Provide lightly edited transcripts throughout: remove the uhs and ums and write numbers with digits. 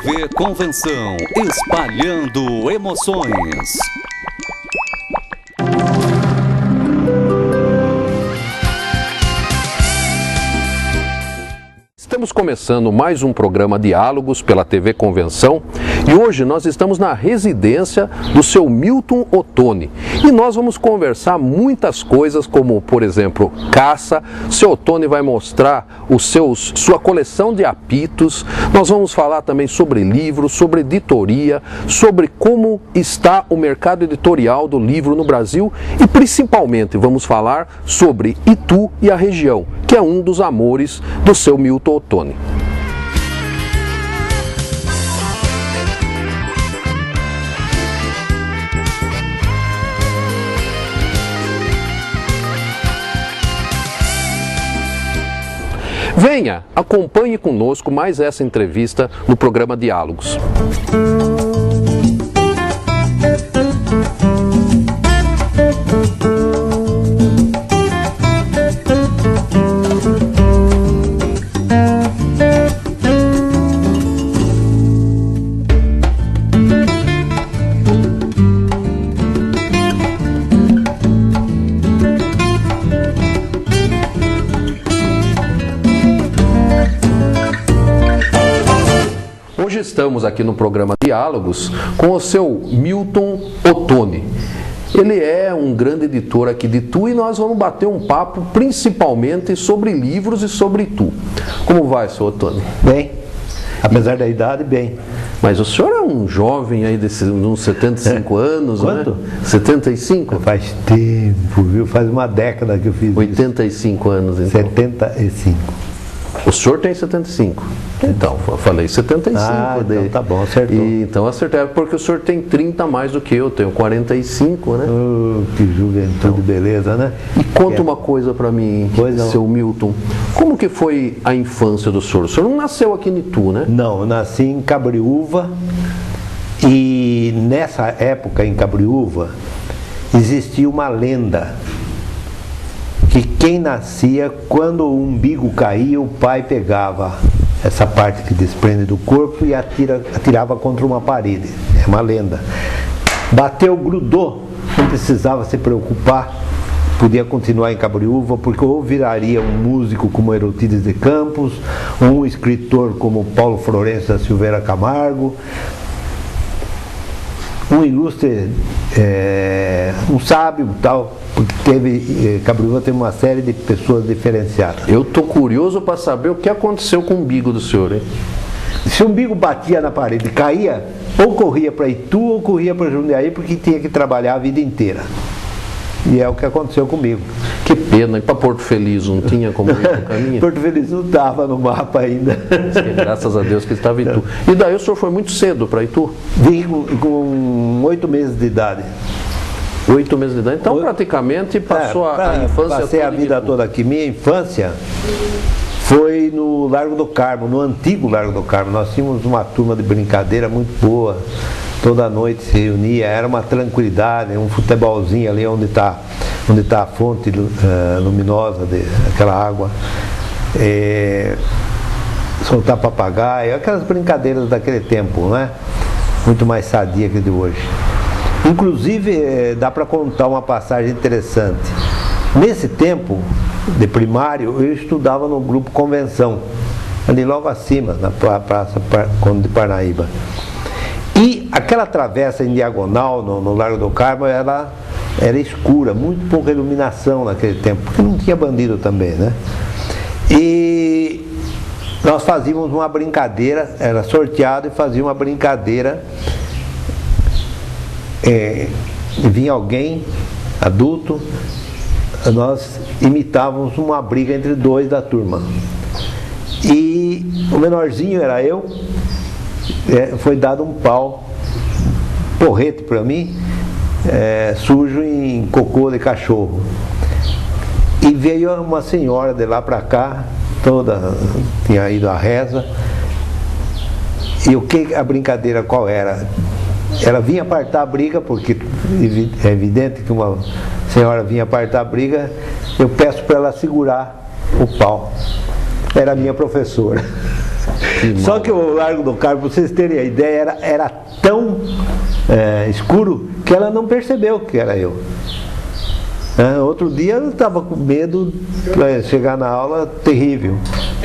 TV Convenção, espalhando emoções. Estamos começando mais um programa Diálogos pela TV Convenção e hoje nós estamos na residência do seu Milton Ottoni e nós vamos conversar muitas coisas como, por exemplo, caça. O seu Ottoni vai mostrar sua coleção de apitos, nós vamos falar também sobre livros, sobre editoria, sobre como está o mercado editorial do livro no Brasil e principalmente vamos falar sobre Itu e a região, que é um dos amores do seu Milton Ottoni. Venha, acompanhe conosco mais essa entrevista no programa Diálogos. Hoje estamos aqui no programa Diálogos com o seu Milton Ottoni. Ele é um grande editor aqui de Itu e nós vamos bater um papo principalmente sobre livros e sobre Itu. Como vai, seu Ottoni? Bem, apesar da idade, bem. Mas o senhor é um jovem aí, uns 75 anos, Quanto? Né? 75? Faz tempo, viu? Faz uma década que eu fiz 85 anos, então. 75. O senhor tem 75. Então, eu falei 75. Então tá bom, acertou. Então acertei, porque o senhor tem 30 a mais do que eu tenho 45, né? Oh, que juventude, beleza, né? E conta uma coisa pra mim, seu Milton. Como que foi a infância do senhor? O senhor não nasceu aqui em Itu, né? Não, eu nasci em Cabriúva e nessa época em Cabriúva existia uma lenda que quem nascia, quando o umbigo caía, o pai pegava essa parte que desprende do corpo e atirava contra uma parede. É uma lenda. Bateu, grudou, não precisava se preocupar, podia continuar em Cabriúva, porque ou viraria um músico como Euripides de Campos, ou um escritor como Paulo Florencio da Silveira Camargo, um ilustre, um sábio tal, porque Cabriúva tem uma série de pessoas diferenciadas. Eu estou curioso para saber o que aconteceu com o umbigo do senhor, hein? Se o umbigo batia na parede e caía, ou corria para Itu ou corria para Jundiaí, porque tinha que trabalhar a vida inteira. E é o que aconteceu comigo. Que pena, e para Porto Feliz não tinha como ir no caminho? Porto Feliz não estava no mapa ainda. Graças a Deus que estava em Itu. E daí o senhor foi muito cedo para Itu? Vim com 8 meses de idade. 8 meses de idade? Então praticamente passou a infância passei toda a vida toda aqui. Minha infância foi no Largo do Carmo, no antigo Largo do Carmo. Nós tínhamos uma turma de brincadeira muito boa. Toda noite se reunia, era uma tranquilidade, um futebolzinho ali onde está a fonte luminosa daquela água. Soltar papagaio, aquelas brincadeiras daquele tempo, não é? Muito mais sadia que de hoje. Inclusive, dá para contar uma passagem interessante. Nesse tempo de primário, eu estudava no grupo Convenção, ali logo acima, na Praça Conde de Parnaíba. E aquela travessa em diagonal no Largo do Carmo, ela era escura, muito pouca iluminação naquele tempo, porque não tinha bandido também, né? E nós fazíamos uma brincadeira, era sorteado e fazia uma brincadeira. Vinha alguém adulto, nós imitávamos uma briga entre dois da turma. E o menorzinho era eu, foi dado um pau, porrete para mim, sujo em cocô de cachorro. E veio uma senhora de lá para cá, tinha ido à reza. E a brincadeira qual era? Ela vinha apartar a briga, porque é evidente que uma senhora vinha apartar a briga, eu peço para ela segurar o pau. era minha professora. Só que o Largo do Carmo, para vocês terem a ideia, era tão escuro que ela não percebeu que era eu. Outro dia eu estava com medo para chegar na aula, terrível,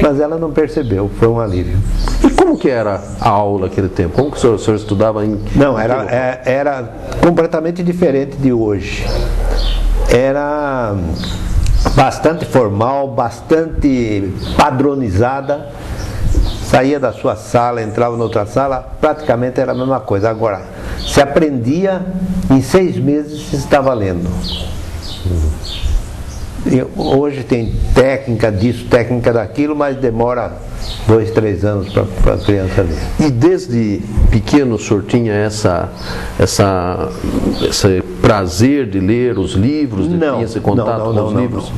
mas ela não percebeu, foi um alívio. E como que era a aula naquele tempo? Como que o senhor estudava em... Não, era completamente diferente de hoje. Era bastante formal, bastante padronizada. Saía da sua sala, entrava em outra sala, praticamente era a mesma coisa. Agora, se aprendia, em 6 meses se estava lendo. E hoje tem técnica disso, técnica daquilo, mas demora 2, 3 anos para a criança ler. E desde pequeno o senhor tinha esse prazer de ler os livros, tinha esse contato com os livros?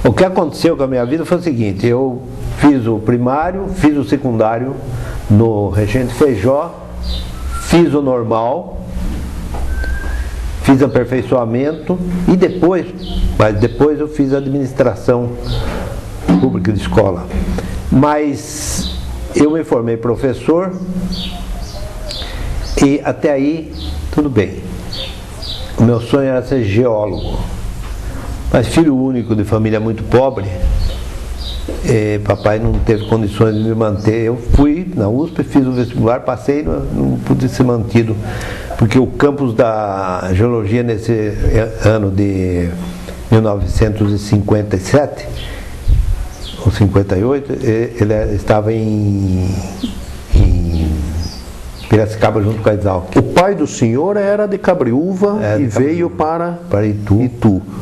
Não. O que aconteceu com a minha vida foi o seguinte: eu fiz o primário, fiz o secundário no Regente Feijó, fiz o normal, fiz aperfeiçoamento e depois eu fiz administração pública de escola. Mas eu me formei professor e até aí tudo bem. O meu sonho era ser geólogo, mas filho único de família muito pobre, papai não teve condições de me manter. Eu fui na USP, fiz o vestibular, passei, não pude ser mantido, porque o campus da geologia nesse ano de 1957 ou 58, ele estava em Piracicaba junto com a Exalc. O pai do senhor era de Cabriúva e veio para Itu.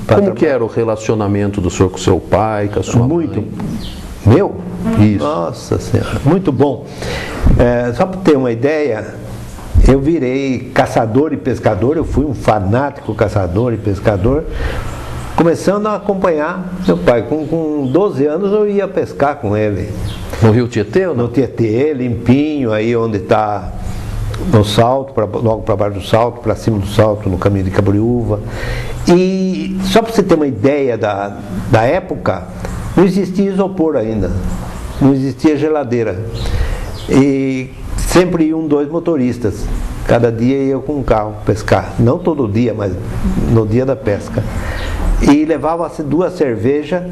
Como que era o relacionamento do senhor com seu pai, com a sua mãe? Meu? Isso. Nossa Senhora, muito bom. Só para ter uma ideia, eu virei caçador e pescador, eu fui um fanático caçador e pescador, começando a acompanhar meu pai. Com 12 anos eu ia pescar com ele. No Rio Tietê ou não? No Tietê, limpinho, aí onde está no Salto, logo para baixo do Salto, para cima do Salto, no caminho de Cabreúva. E só para você ter uma ideia da época, não existia isopor ainda, não existia geladeira. E sempre iam 2 motoristas, cada dia ia com um carro pescar, não todo dia, mas no dia da pesca. E levava-se 2 cervejas,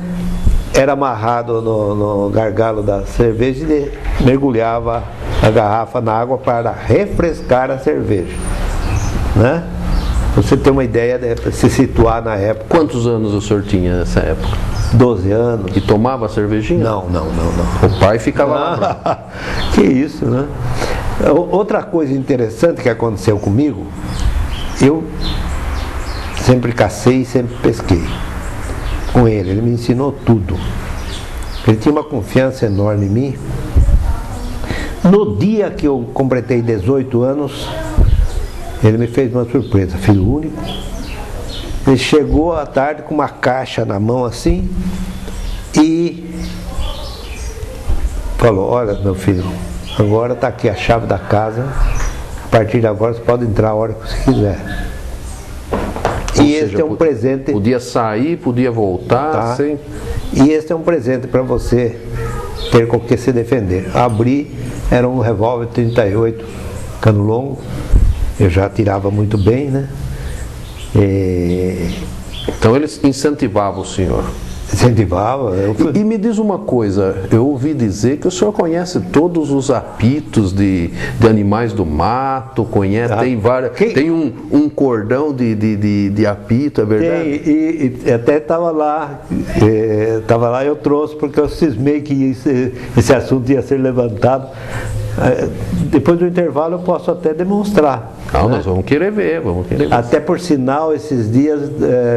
era amarrado no gargalo da cerveja e ele mergulhava a garrafa na água para refrescar a cerveja, né? Você ter uma ideia de se situar na época. Quantos anos o senhor tinha nessa época? 12 anos. E tomava cervejinha? Não. O pai ficava lá. Que isso, né? Outra coisa interessante que aconteceu comigo, eu sempre cacei e sempre pesquei com ele me ensinou tudo. Ele tinha uma confiança enorme em mim. No dia que eu completei 18 anos, ele me fez uma surpresa, filho único. Ele chegou à tarde com uma caixa na mão assim e falou: olha, meu filho, agora está aqui a chave da casa, a partir de agora você pode entrar a hora que você quiser. E este é um presente. Podia sair, podia voltar, tá? Sem... E este é um presente para você ter com que se defender. Abri, era um revólver 38, cano longo. Eu já atirava muito bem, né? Então eles incentivavam o senhor? Incentivava. E me diz uma coisa, eu ouvi dizer que o senhor conhece todos os apitos de animais do mato, conhece, tem várias, tem um cordão de apito, é verdade? Tem, e até estava lá eu trouxe, porque eu cismei que esse assunto ia ser levantado. Depois do intervalo eu posso até demonstrar. Não, né? Nós vamos querer ver. Até por sinal, esses dias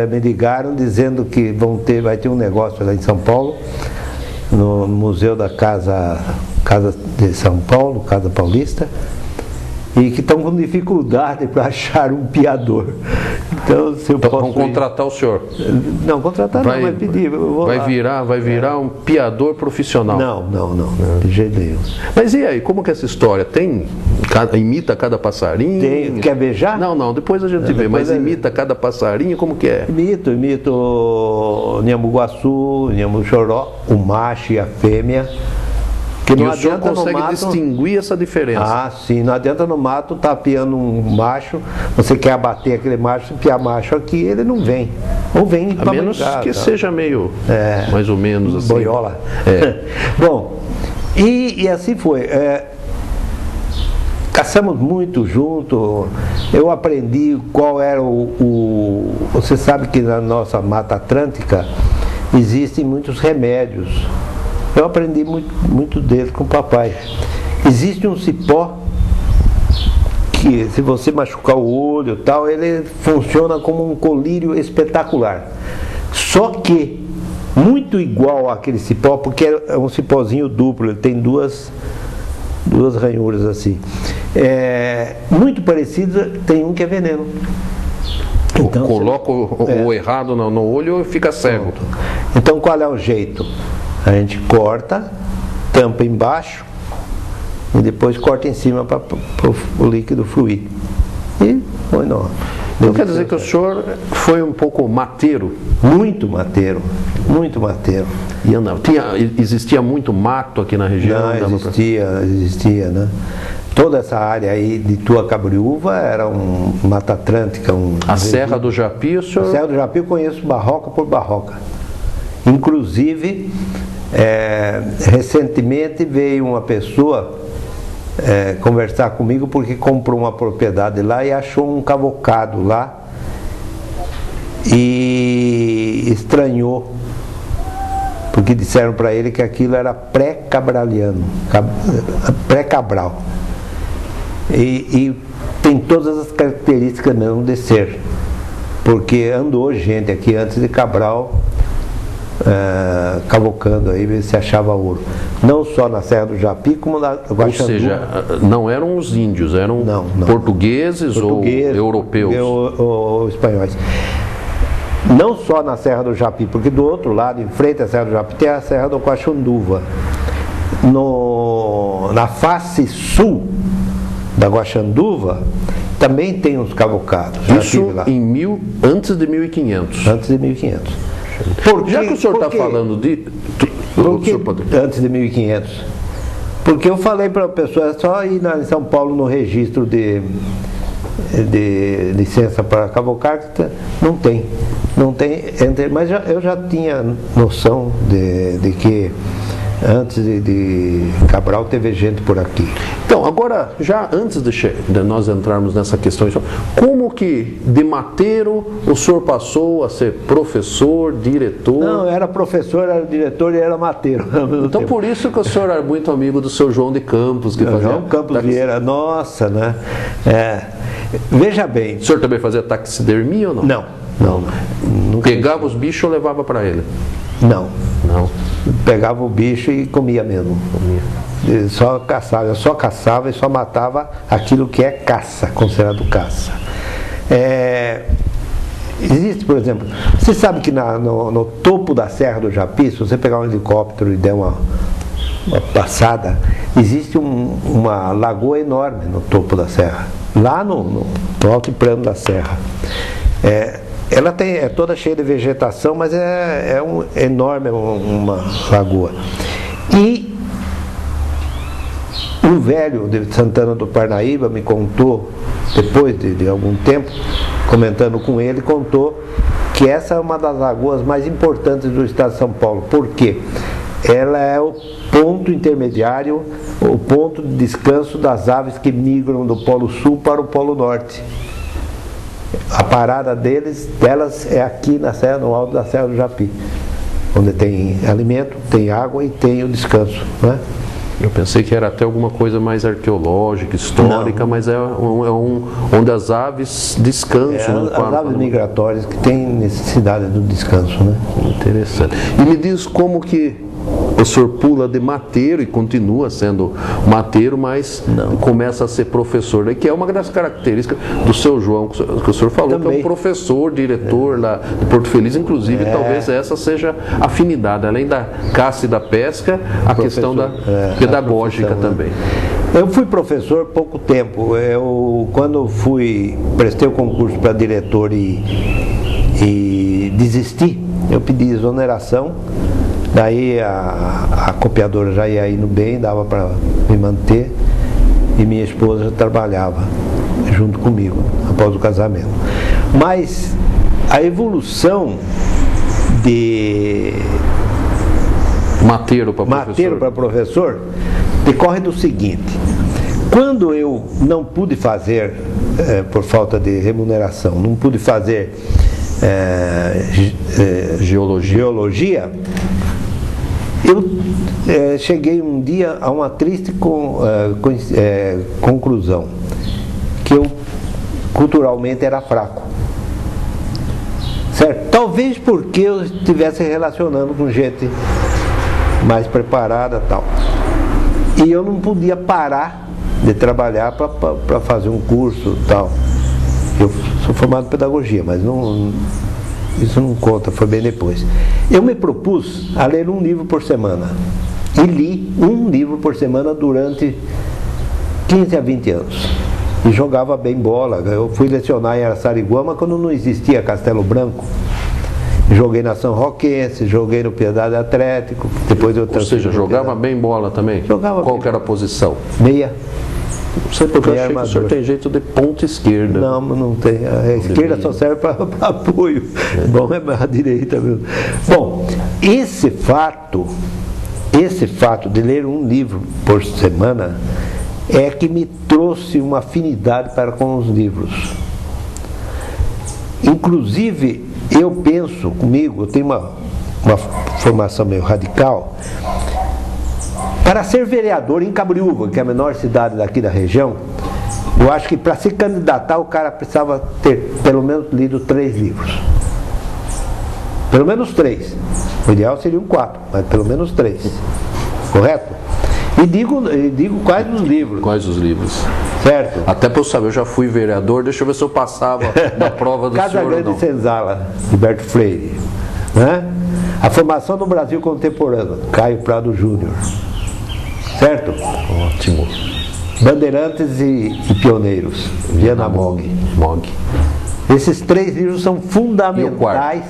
me ligaram dizendo que vai ter um negócio lá em São Paulo, no Museu da Casa de São Paulo, Casa Paulista, e que estão com dificuldade para achar um piador. Então, se eu posso vão contratar o senhor? Não, contratar não, mas pedir. Vai virar um piador profissional? Não, de jeito nenhum. Mas e aí, como que é essa história? Tem Imita cada passarinho? Quer ver já? Não, depois a gente vê, mas imita cada passarinho, como que é? Imito o Nhambuguaçu, Nhambuchoró, o macho e a fêmea. Que e o senhor consegue distinguir essa diferença? Ah, sim, não adianta no mato tá piando um macho, você quer abater aquele macho, se piar macho aqui, ele não vem. Ou vem a menos que seja meio, mais ou menos assim. Boiola. Bom, e assim foi. Caçamos muito junto, eu aprendi qual era Você sabe que na nossa Mata Atlântica existem muitos remédios. Eu aprendi muito deles com o papai. Existe um cipó que, se você machucar o olho e tal, ele funciona como um colírio espetacular. Só que, muito igual àquele cipó, porque é um cipózinho duplo, ele tem duas ranhuras assim. Muito parecido, tem um que é veneno. Então, coloca o errado no olho e fica cego. Então qual é o jeito? A gente corta, tampa embaixo e depois corta em cima para o líquido fluir. E põe no. Então quer dizer que o senhor foi um pouco mateiro? Muito mateiro, muito mateiro. E andava. Existia muito mato aqui na região? Não, existia, né? Toda essa área aí de Tuacabariúva era um Mata Atlântica. A Serra do Japi, o senhor? A Serra do Japi eu conheço barroca por barroca. Inclusive, recentemente veio uma pessoa conversar comigo porque comprou uma propriedade lá e achou um cavocado lá e estranhou, porque disseram para ele que aquilo era pré-cabraliano, pré-cabral. E tem todas as características mesmo de ser, porque andou gente aqui antes de Cabral cavocando aí, ver se achava ouro. Não só na Serra do Japi, como na Guaxandu. Ou seja, não eram os índios, eram não. Portugueses ou europeus? Ou espanhóis. Não só na Serra do Japi, porque do outro lado, em frente à Serra do Japi, tem a Serra do Guaxanduva. Na face sul da Guaxanduva também tem uns cavocados. Isso antes de 1500? Antes de 1500. Já que o senhor está falando de... Antes de 1500. Porque eu falei para a pessoa, é só ir em São Paulo no registro de licença para cavocar, não tem, mas eu já tinha noção de que antes de Cabral teve gente por aqui. Então, agora, já antes de nós entrarmos nessa questão, como que de mateiro o senhor passou a ser professor, diretor? Não, era professor, era diretor e era mateiro. Então, tempo. Por isso que o senhor era muito amigo do seu João de Campos, que fazia... João Campos Vieira, nossa, né? Veja bem... O senhor também fazia taxidermia ou não? Não. Pegava os bichos ou levava para ele? Não. Pegava o bicho e comia mesmo. Só caçava e só matava aquilo que é caça, considerado caça. Existe, por exemplo, você sabe que no topo da Serra do Japi, se você pegar um helicóptero e der uma passada, existe uma lagoa enorme no topo da serra, lá no alto e plano da serra. Ela é toda cheia de vegetação, mas é enorme uma lagoa. E um velho de Santana do Parnaíba me contou, depois de algum tempo, comentando com ele, contou que essa é uma das lagoas mais importantes do estado de São Paulo. Por quê? Ela é o ponto intermediário, o ponto de descanso das aves que migram do Polo Sul para o Polo Norte. A parada delas é aqui na serra, no alto da Serra do Japi, onde tem alimento, tem água e tem o descanso, né? Eu pensei que era até alguma coisa mais arqueológica, histórica, não. Mas onde as aves descansam. As aves migratórias que têm necessidade do descanso, né? Interessante. E me diz como que o senhor pula de mateiro e continua sendo mateiro, mas começa a ser professor, que é uma das características do seu João, que o senhor falou, também. Que é um professor, diretor lá de Porto Feliz, inclusive talvez essa seja a afinidade, além da caça e da pesca, a questão da pedagógica também. Eu fui professor pouco tempo. Quando prestei o concurso para diretor e desisti, eu pedi exoneração. Daí a copiadora já ia indo bem, dava para me manter, e minha esposa trabalhava junto comigo após o casamento. Mas a evolução de mateiro para professor decorre do seguinte: quando eu não pude fazer, por falta de remuneração, não pude fazer geologia, eu cheguei um dia a uma triste conclusão, que eu culturalmente era fraco. Certo? Talvez porque eu estivesse relacionando com gente mais preparada e tal. E eu não podia parar de trabalhar para fazer um curso e tal. Eu sou formado em pedagogia, mas isso não conta, foi bem depois. Eu me propus a ler um livro por semana. E li um livro por semana durante 15 a 20 anos. E jogava bem bola. Eu fui lecionar em Araçariguama quando não existia Castelo Branco. Joguei na São Roquense, joguei no Piedade Atlético. Depois eu Ou seja, jogava bem bola também? Jogava. Qual que era a posição? Meia. Não sei porque eu achei que o senhor tem jeito de ponta esquerda. Não, não tem. A esquerda só serve para apoio. Bom, é a direita mesmo. Bom, esse fato de ler um livro por semana é que me trouxe uma afinidade para com os livros. Inclusive, eu penso comigo, eu tenho uma formação meio radical. Para ser vereador em Cabreúva, que é a menor cidade daqui da região, eu acho que para se candidatar o cara precisava ter pelo menos lido 3 livros. Pelo menos 3. O ideal seriam 4, mas pelo menos 3. Correto? E digo quais os livros. Quais os livros? Certo? Até para eu saber, eu já fui vereador, deixa eu ver se eu passava na prova do Casa senhor Grande ou não. Senzala, Gilberto Freire. Né? A formação do Brasil contemporâneo, Caio Prado Júnior. Certo? Ótimo. Bandeirantes e Pioneiros, Viana Mogg. Esses 3 livros são fundamentais.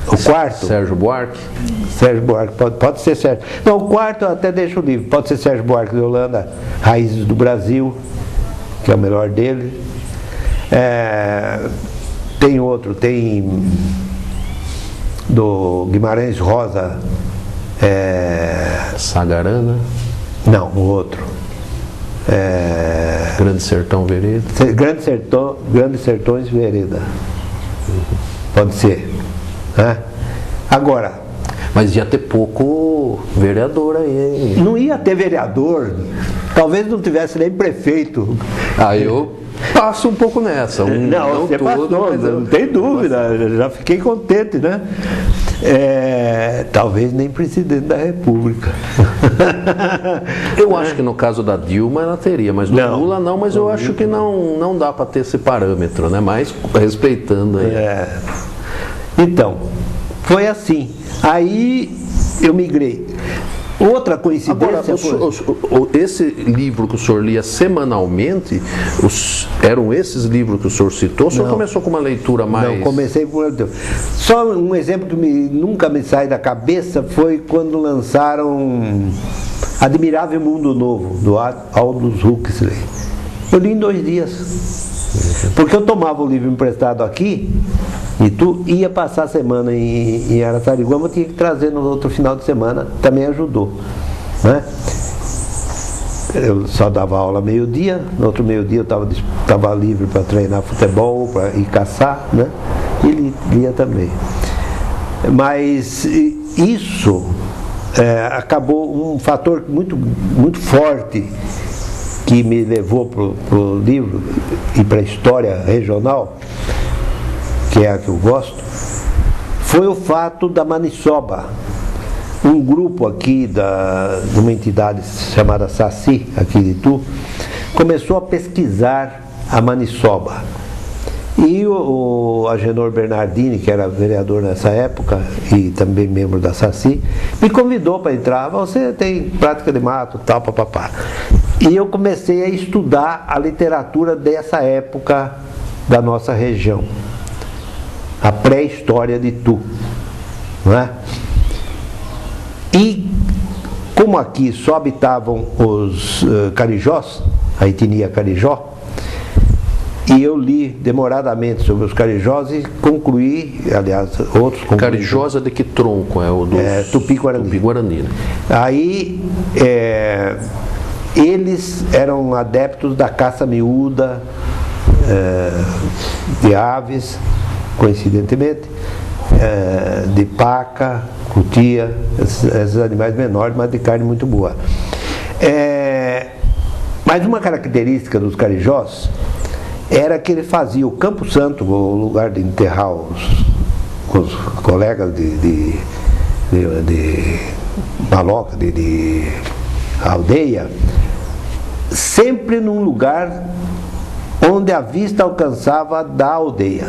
O quarto? Sérgio Buarque. Sérgio Buarque, pode ser Sérgio. Não, o quarto eu até deixo o livro. Pode ser Sérgio Buarque de Holanda, Raízes do Brasil, que é o melhor dele. Tem outro, tem do Guimarães Rosa. Sagarana. Não, o outro. Grande Sertão Vereda. Grandes Sertões Vereda. Pode ser. Né? Agora. Mas ia ter pouco vereador aí, hein? Não ia ter vereador. Talvez não tivesse nem prefeito. Eu passo um pouco nessa. Não você todo, passou, não tem dúvida. Já fiquei contente, né? Talvez nem presidente da República. Eu acho que no caso da Dilma ela teria, mas do Lula não, mas eu acho que não dá para ter esse parâmetro, né? Mas respeitando aí. Então, foi assim. Aí eu migrei. Outra coincidência. Agora, esse livro que o senhor lia semanalmente, eram esses livros que o senhor citou? O senhor começou com uma leitura mais. Não, comecei com uma leitura. Só um exemplo que nunca me sai da cabeça foi quando lançaram Admirável Mundo Novo, do Aldous Huxley. Eu li em 2 dias. Porque eu tomava o livro emprestado aqui. E tu ia passar a semana em Araçariguama, eu tinha que trazer no outro final de semana, também ajudou. Né? Eu só dava aula meio-dia, no outro meio-dia eu estava livre para treinar futebol, para ir caçar, né? E ele lia também. Mas isso acabou um fator muito, muito forte que me levou para o livro e para a história regional, que é a que eu gosto, foi o fato da maniçoba. Um grupo aqui de uma entidade chamada Saci, aqui de Itu, começou a pesquisar a maniçoba. E o Agenor Bernardini, que era vereador nessa época e também membro da SACI, me convidou para entrar. Você tem prática de mato, tal, papapá. E eu comecei a estudar a literatura dessa época da nossa região, a pré-história de Itu, não é? E como aqui só habitavam os carijós, a etnia carijó, e eu li demoradamente sobre os carijós e concluí, aliás, outros concluí. Carijós é de que tronco? É o do Tupi-Guarani. Tupi-Guarani, né? Aí, eles eram adeptos da caça miúda, de aves, coincidentemente, de paca, cutia, esses animais menores, mas de carne muito boa. Mas uma característica dos carijós era que ele fazia o Campo Santo, o lugar de enterrar os colegas de maloca, de aldeia, sempre num lugar onde a vista alcançava da aldeia.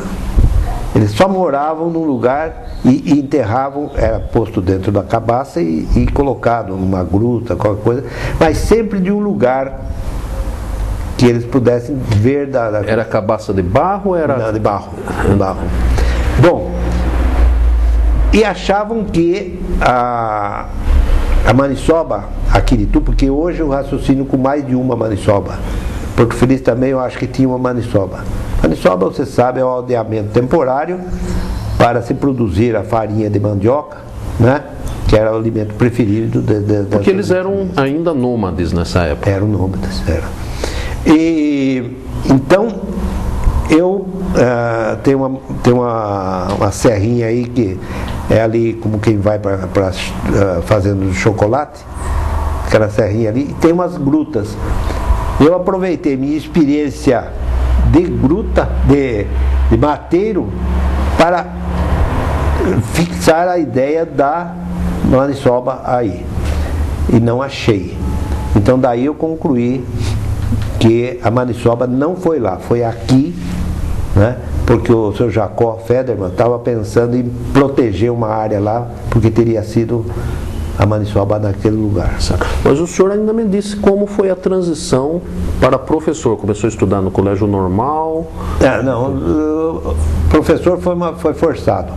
Eles só moravam num lugar e enterravam, era posto dentro da cabaça e colocado numa gruta, qualquer coisa, mas sempre de um lugar que eles pudessem ver Era cabaça de barro ou era... Não, de barro. Bom, e achavam que a maniçoba aqui de Itu, porque hoje eu raciocínio com mais de uma maniçoba. Porto Feliz também eu acho que tinha uma maniçoba. Maniçoba, você sabe, é o aldeamento temporário para se produzir a farinha de mandioca, né? Que era o alimento preferido porque eles eram ainda nômades nessa época. Eram nômades, era. E então eu tenho uma serrinha aí que é ali como quem vai para fazenda de chocolate, aquela serrinha ali, e tem umas grutas. Eu aproveitei minha experiência de gruta, de mateiro, para fixar a ideia da maniçoba aí, e não achei. Então daí eu concluí que a maniçoba não foi lá, foi aqui, né? Porque o seu Jacó Federman estava pensando em proteger uma área lá, porque teria sido a maniçoba naquele lugar. Mas o senhor ainda me disse como foi a transição para professor. Começou a estudar no colégio normal? Não, professor foi forçado.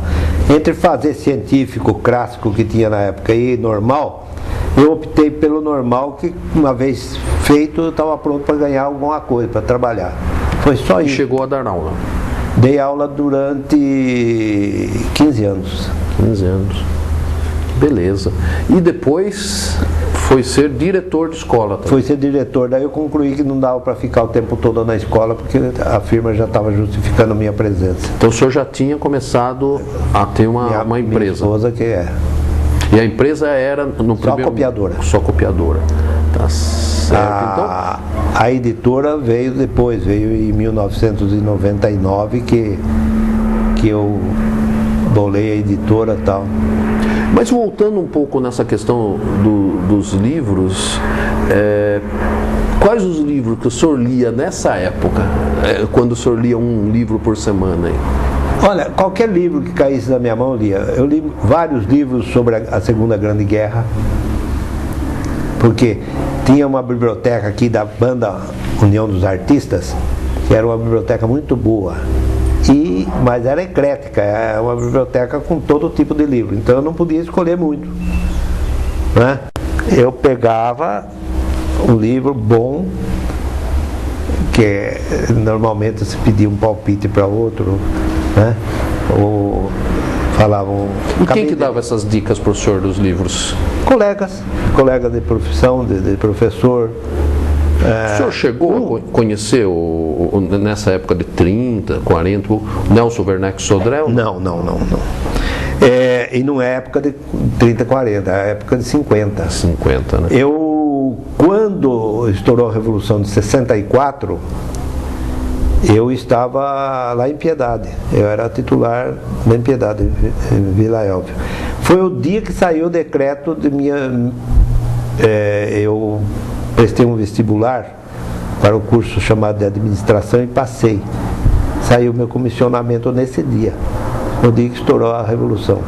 Entre fazer científico clássico que tinha na época e normal, eu optei pelo normal, que uma vez feito eu estava pronto para ganhar alguma coisa, para trabalhar. Foi só isso. E chegou a dar aula? Dei aula durante 15 anos. 15 anos. Beleza. E depois foi ser diretor de escola também? Foi ser diretor, daí eu concluí que não dava para ficar o tempo todo na escola, porque a firma já estava justificando a minha presença. Então o senhor já tinha começado a ter uma empresa? Minha esposa que é. E a empresa era no só copiadora. Só copiadora. Tá certo. Então, a editora veio depois, veio em 1999 que eu bolei a editora e tal. Mas voltando um pouco nessa questão dos livros, quais os livros que o senhor lia nessa época, quando o senhor lia um livro por semana aí? Olha, qualquer livro que caísse na minha mão eu lia. Eu li vários livros sobre a Segunda Grande Guerra, porque tinha uma biblioteca aqui da banda União dos Artistas, que era uma biblioteca muito boa, mas era eclética, era uma biblioteca com todo tipo de livro, então eu não podia escolher muito, né? Eu pegava um livro bom, que normalmente se pedia um palpite para outro, né? Ou falavam... E quem que dava essas dicas para o senhor dos livros? Colegas de profissão, de professor. O senhor chegou a conhecer, nessa época de 30, 40, o Nelson Werneck Sodré? Não. E não é época de 30, 40, é época de 50. 50, né? Quando estourou a Revolução de 64, eu estava lá em Piedade. Eu era titular em Piedade, em Vila Elvio. Foi o dia que saiu o decreto de minha... eu prestei um vestibular para o curso chamado de administração e passei. saiu meu comissionamento nesse dia, no dia que estourou a Revolução.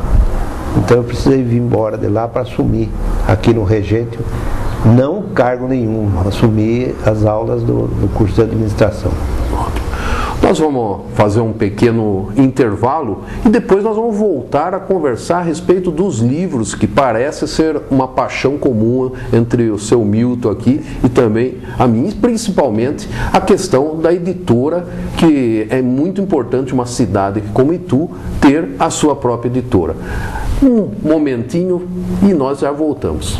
Então eu precisei vir embora de lá para assumir aqui no Regente, não cargo nenhum, assumir as aulas do curso de administração. Nós vamos fazer um pequeno intervalo e depois nós vamos voltar a conversar a respeito dos livros, que parece ser uma paixão comum entre o seu Milton aqui e também a mim, principalmente a questão da editora, que é muito importante uma cidade como Itu ter a sua própria editora. Um momentinho e nós já voltamos.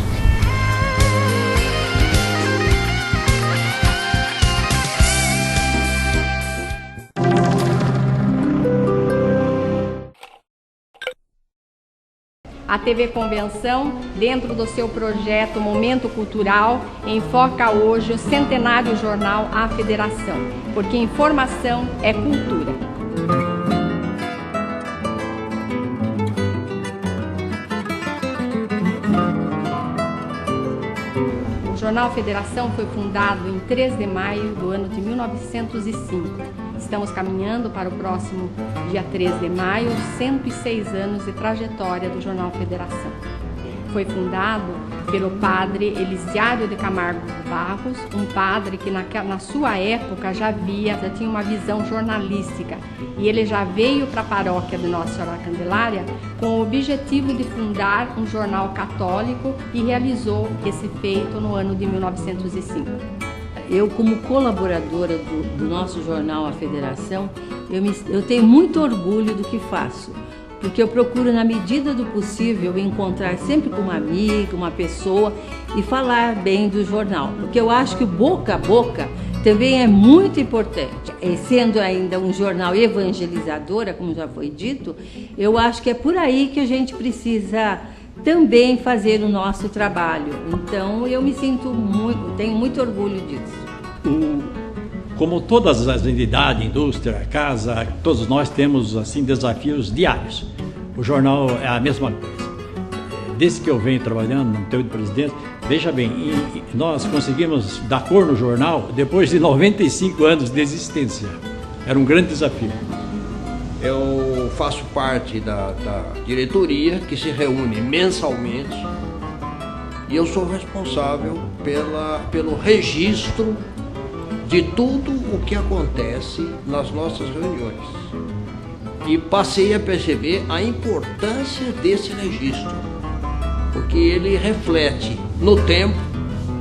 A TV Convenção, dentro do seu projeto Momento Cultural, enfoca hoje o centenário jornal A Federação, porque informação é cultura. O Jornal Federação foi fundado em 3 de maio do ano de 1905. Estamos caminhando para o próximo dia 3 de maio, 106 anos de trajetória do Jornal Federação. Foi fundado pelo padre Elisiário de Camargo Barros, um padre que na sua época já tinha uma visão jornalística, e ele já veio para a paróquia de Nossa Senhora da Candelária com o objetivo de fundar um jornal católico e realizou esse feito no ano de 1905. Eu, como colaboradora do nosso jornal A Federação, eu tenho muito orgulho do que faço, porque eu procuro, na medida do possível, encontrar sempre com uma amiga, uma pessoa e falar bem do jornal, porque eu acho que o boca a boca também é muito importante. E sendo ainda um jornal evangelizadora, como já foi dito, eu acho que é por aí que a gente precisa também fazer o nosso trabalho. Então eu me sinto tenho muito orgulho disso. Como todas as entidades, indústria, casa, todos nós temos assim desafios diários. O jornal é a mesma coisa. Desde que eu venho trabalhando no teu presidente, veja bem, nós conseguimos dar cor no jornal depois de 95 anos de existência. Era um grande desafio. Eu faço parte da diretoria, que se reúne mensalmente, e eu sou responsável pelo registro de tudo o que acontece nas nossas reuniões. E passei a perceber a importância desse registro, porque ele reflete no tempo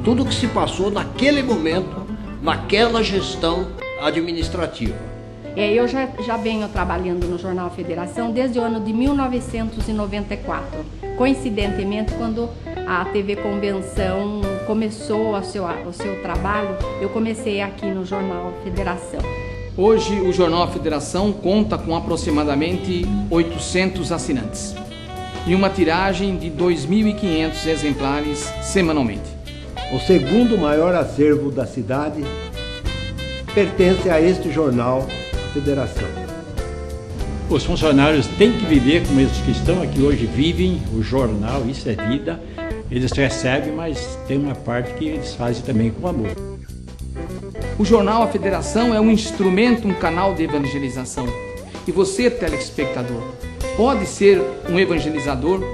tudo o que se passou naquele momento, naquela gestão administrativa. Eu já venho trabalhando no Jornal Federação desde o ano de 1994. Coincidentemente, quando a TV Convenção começou o seu trabalho, eu comecei aqui no Jornal Federação. Hoje, o Jornal Federação conta com aproximadamente 800 assinantes e uma tiragem de 2.500 exemplares semanalmente. O segundo maior acervo da cidade pertence a este jornal Federação. Os funcionários têm que viver como eles que estão aqui hoje vivem o jornal, isso é vida. Eles recebem, mas tem uma parte que eles fazem também com amor. O Jornal A Federação é um instrumento, um canal de evangelização. E você, telespectador, pode ser um evangelizador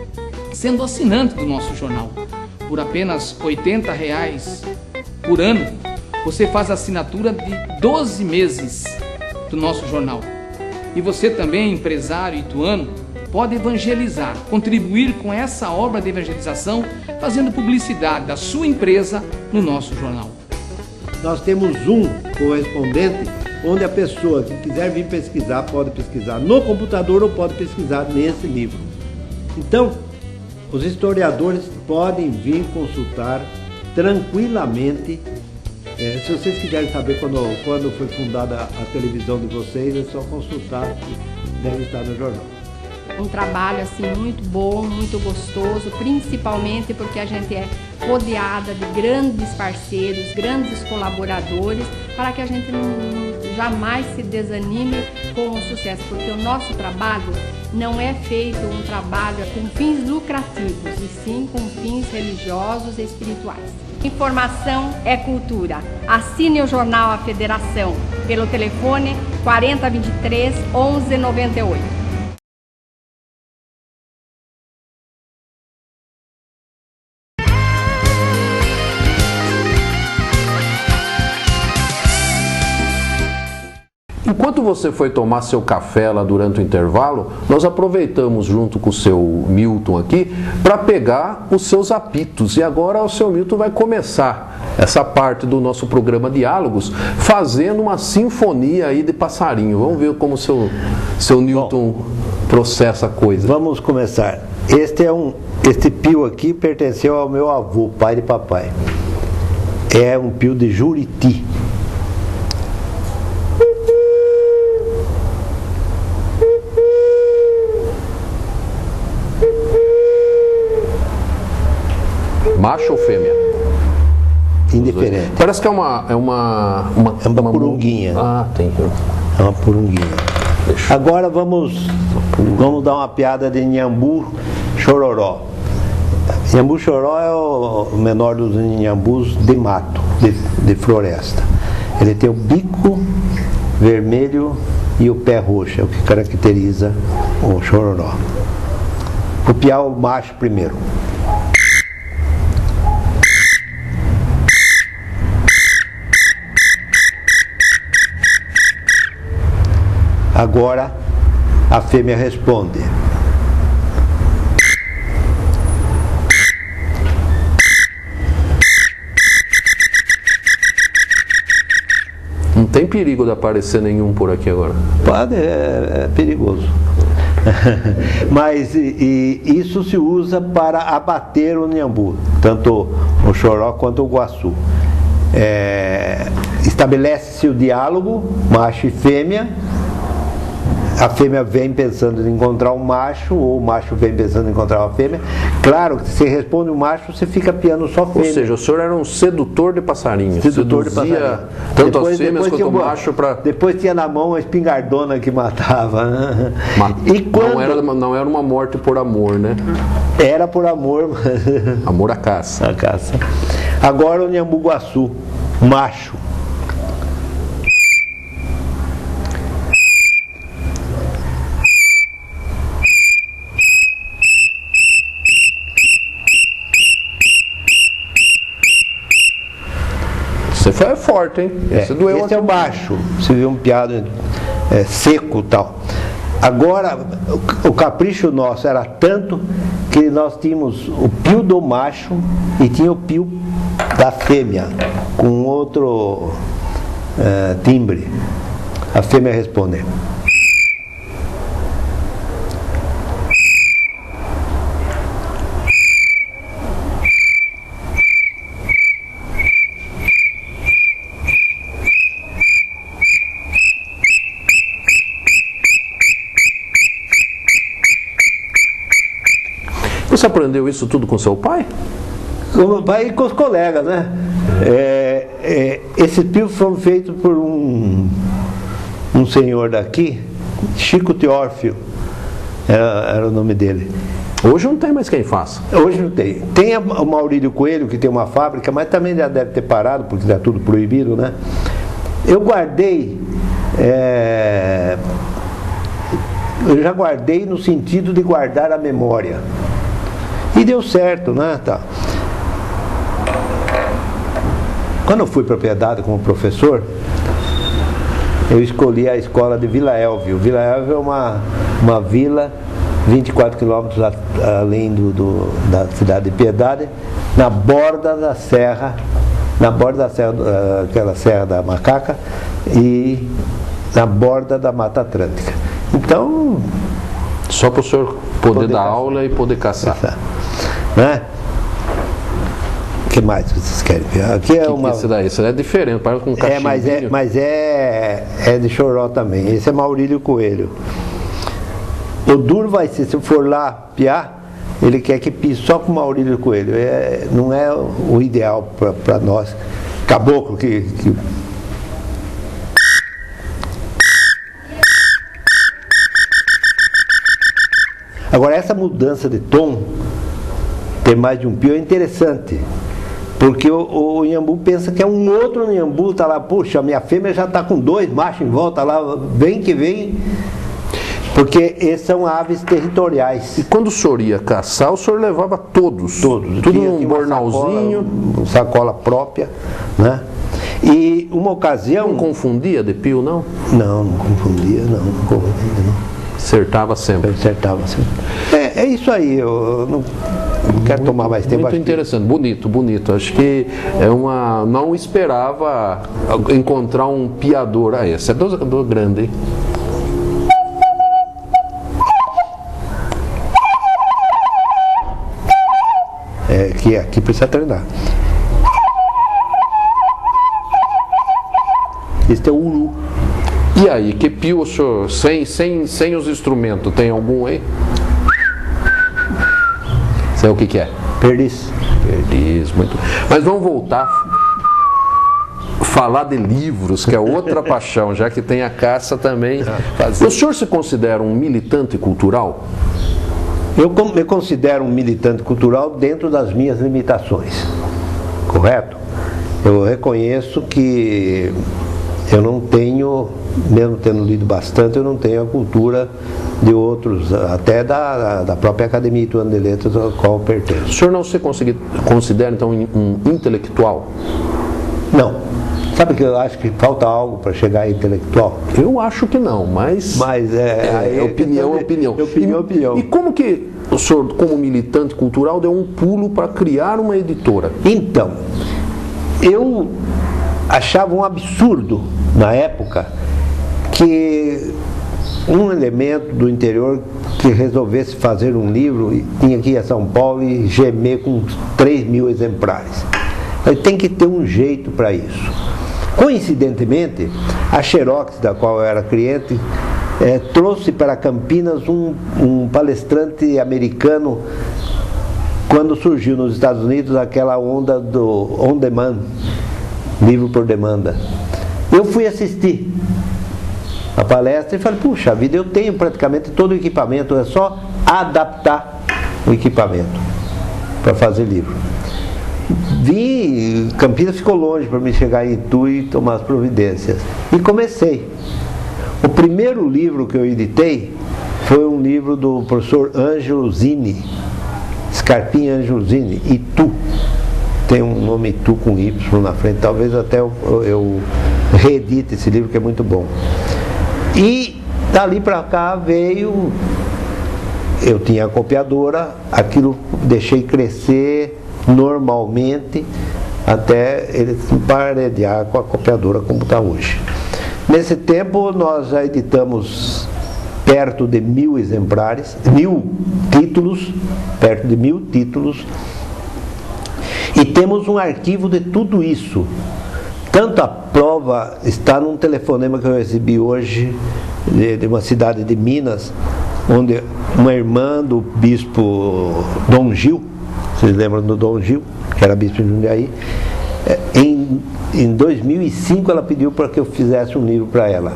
sendo assinante do nosso jornal. Por apenas R$ 80 por ano, você faz a assinatura de 12 meses do nosso jornal. E você também, empresário ituano, pode evangelizar, contribuir com essa obra de evangelização, fazendo publicidade da sua empresa no nosso jornal. Nós temos um correspondente onde a pessoa que quiser vir pesquisar pode pesquisar no computador ou pode pesquisar nesse livro. Então, os historiadores podem vir consultar tranquilamente. Se vocês quiserem saber quando foi fundada a televisão de vocês, é só consultar, que deve estar no jornal. Um trabalho assim muito bom, muito gostoso, principalmente porque a gente é rodeada de grandes parceiros, grandes colaboradores, para que a gente jamais se desanime com o sucesso, porque o nosso trabalho não é feito um trabalho com fins lucrativos, e sim com fins religiosos e espirituais. Informação é cultura. Assine o jornal A Federação pelo telefone 4023 1198. Enquanto você foi tomar seu café lá durante o intervalo, nós aproveitamos junto com o seu Milton aqui para pegar os seus apitos. E agora o seu Milton vai começar essa parte do nosso programa Diálogos fazendo uma sinfonia aí de passarinho. Vamos ver como o seu Newton processa a coisa. Vamos começar. Este pio aqui pertenceu ao meu avô, pai de papai. É um pio de Juriti. Macho ou fêmea? Indiferente. Parece que é uma purunguinha. Ah, tem. É uma purunguinha. Agora vamos dar uma piada de Inhambu Chororó. Inhambu Chororó é o menor dos inhambus de mato, de floresta. Ele tem o bico vermelho e o pé roxo, é o que caracteriza o chororó. Vou piar o macho primeiro. Agora a fêmea responde. Não tem perigo de aparecer nenhum por aqui agora? Pode, é perigoso. Mas isso se usa para abater o inhambu, tanto o choró quanto o guaçu. Estabelece-se o diálogo, macho e fêmea. A fêmea vem pensando em encontrar um macho, ou o macho vem pensando em encontrar uma fêmea. Claro que se você responde o macho, você fica piando só fêmea. Ou seja, o senhor era um sedutor de passarinhos. Sedutor de passarinhos. Tanto as fêmeas quanto o macho para... Depois tinha na mão uma espingardona que matava. E quando... não era uma morte por amor, né? Era por amor. Amor à caça. A caça. Agora o Inhambu Guaçu, macho. Você foi forte, hein? Esse é o baixo. Você viu um piado seco e tal. Agora, o capricho nosso era tanto que nós tínhamos o pio do macho e tinha o pio da fêmea, com outro timbre. A fêmea responde. Você aprendeu isso tudo com seu pai? Com meu pai e com os colegas, né? Esses pios foram feitos por um senhor daqui, Chico Teófilo, era o nome dele. Hoje não tem mais quem faça. Hoje não tem. Tem o Maurílio Coelho, que tem uma fábrica, mas também já deve ter parado, porque está tudo proibido, né? Eu guardei... eu já guardei no sentido de guardar a memória. E deu certo, né? Tá. Quando eu fui propriedade como professor, eu escolhi a escola de Vila Elvio. Vila Elvio é uma vila 24 quilômetros além da cidade de Piedade, na borda da serra, aquela serra da Macaca, e na borda da Mata Atlântica. Então... Só para o senhor poder dar aula e poder caçar. Né? O que mais vocês querem ver? Aqui é uma... Esse daí, isso é diferente, parece com um cachimbinho. Mas é de choró também. Esse é Maurílio Coelho. O duro vai ser, se for lá piar, ele quer que pie só com Maurílio Coelho. Não é o ideal para nós. Caboclo que... Agora, essa mudança de tom, ter mais de um pio, é interessante, Porque o Inhambu pensa que é um outro Inhambu, tá lá, puxa, a minha fêmea já está com 2 machos em volta lá, vem que vem. Porque esses são aves territoriais. E quando o senhor ia caçar, o senhor levava todos? Todos. Tudo num bornalzinho? Sacola própria, né? E uma ocasião... Não confundia de pio, não? Não confundia, não. Acertava sempre? Acertava sempre. É isso aí, eu não quero tomar mais tempo. Muito interessante, bonito. Acho que não esperava encontrar um piador. Esse é do grande, hein? Que aqui precisa treinar. Este é o uru. E aí, que pio o senhor, sem os instrumentos, tem algum aí? Sei o que é? Perdiz, muito. Mas vamos voltar falar de livros, que é outra paixão, já que tem a caça também. O senhor se considera um militante cultural? Eu me considero um militante cultural dentro das minhas limitações, correto? Eu reconheço que eu não tenho, mesmo tendo lido bastante, eu não tenho a cultura de outros, até da própria Academia Ituano de Letras, ao qual eu pertenço. O senhor não se considera, então, um intelectual? Não. Sabe que eu acho que falta algo para chegar a intelectual? Eu acho que não, mas opinião. Opinião. E como que o senhor, como militante cultural, deu um pulo para criar uma editora? Então, eu achava um absurdo, na época, que um elemento do interior que resolvesse fazer um livro tinha que ir a São Paulo e gemer com 3.000 exemplares. Mas tem que ter um jeito para isso. Coincidentemente, a Xerox, da qual eu era cliente, trouxe para Campinas um palestrante americano quando surgiu nos Estados Unidos aquela onda do on demand, livro por demanda. Eu fui assistir a palestra e falei, puxa vida, eu tenho praticamente todo o equipamento, é só adaptar o equipamento para fazer livro. Campinas ficou longe para me chegar em Itu e tomar as providências. E comecei. O primeiro livro que eu editei foi um livro do professor Ângelo Zini, Scarpim Ângelo Zini, Itu. Tem um nome Itu com Y na frente, talvez até eu reedite esse livro, que é muito bom. E dali para cá veio, eu tinha a copiadora, aquilo deixei crescer normalmente até ele se emparedear com a copiadora como está hoje. Nesse tempo nós já editamos perto de 1.000 exemplares, 1.000 títulos, perto de 1.000 títulos, e temos um arquivo de tudo isso. Tanto a prova está num telefonema que eu recebi hoje de uma cidade de Minas, onde uma irmã do bispo Dom Gil, vocês lembram do Dom Gil, que era bispo de Jundiaí, em 2005 ela pediu para que eu fizesse um livro para ela.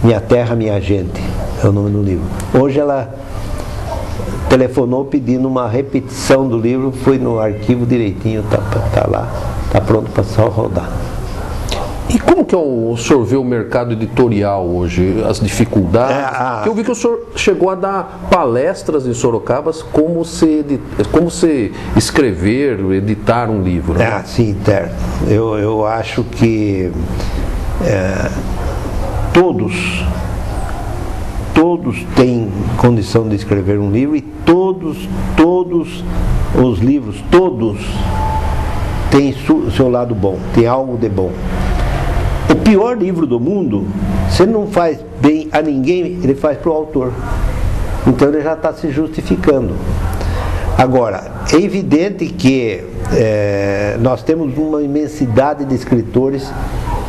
Minha Terra, Minha Gente é o nome do livro. Hoje ela telefonou pedindo uma repetição do livro, foi no arquivo direitinho, tá lá, tá pronto para só rodar. E como que o senhor vê o mercado editorial hoje, as dificuldades? Porque eu vi que o senhor chegou a dar palestras em Sorocaba como se escrever, editar um livro. Né? Sim, certo. Eu acho que todos têm condição de escrever um livro, e todos os livros, todos têm seu lado bom, tem algo de bom. O pior livro do mundo, se ele não faz bem a ninguém, ele faz para o autor. Então ele já está se justificando. Agora, é evidente que nós temos uma imensidade de escritores.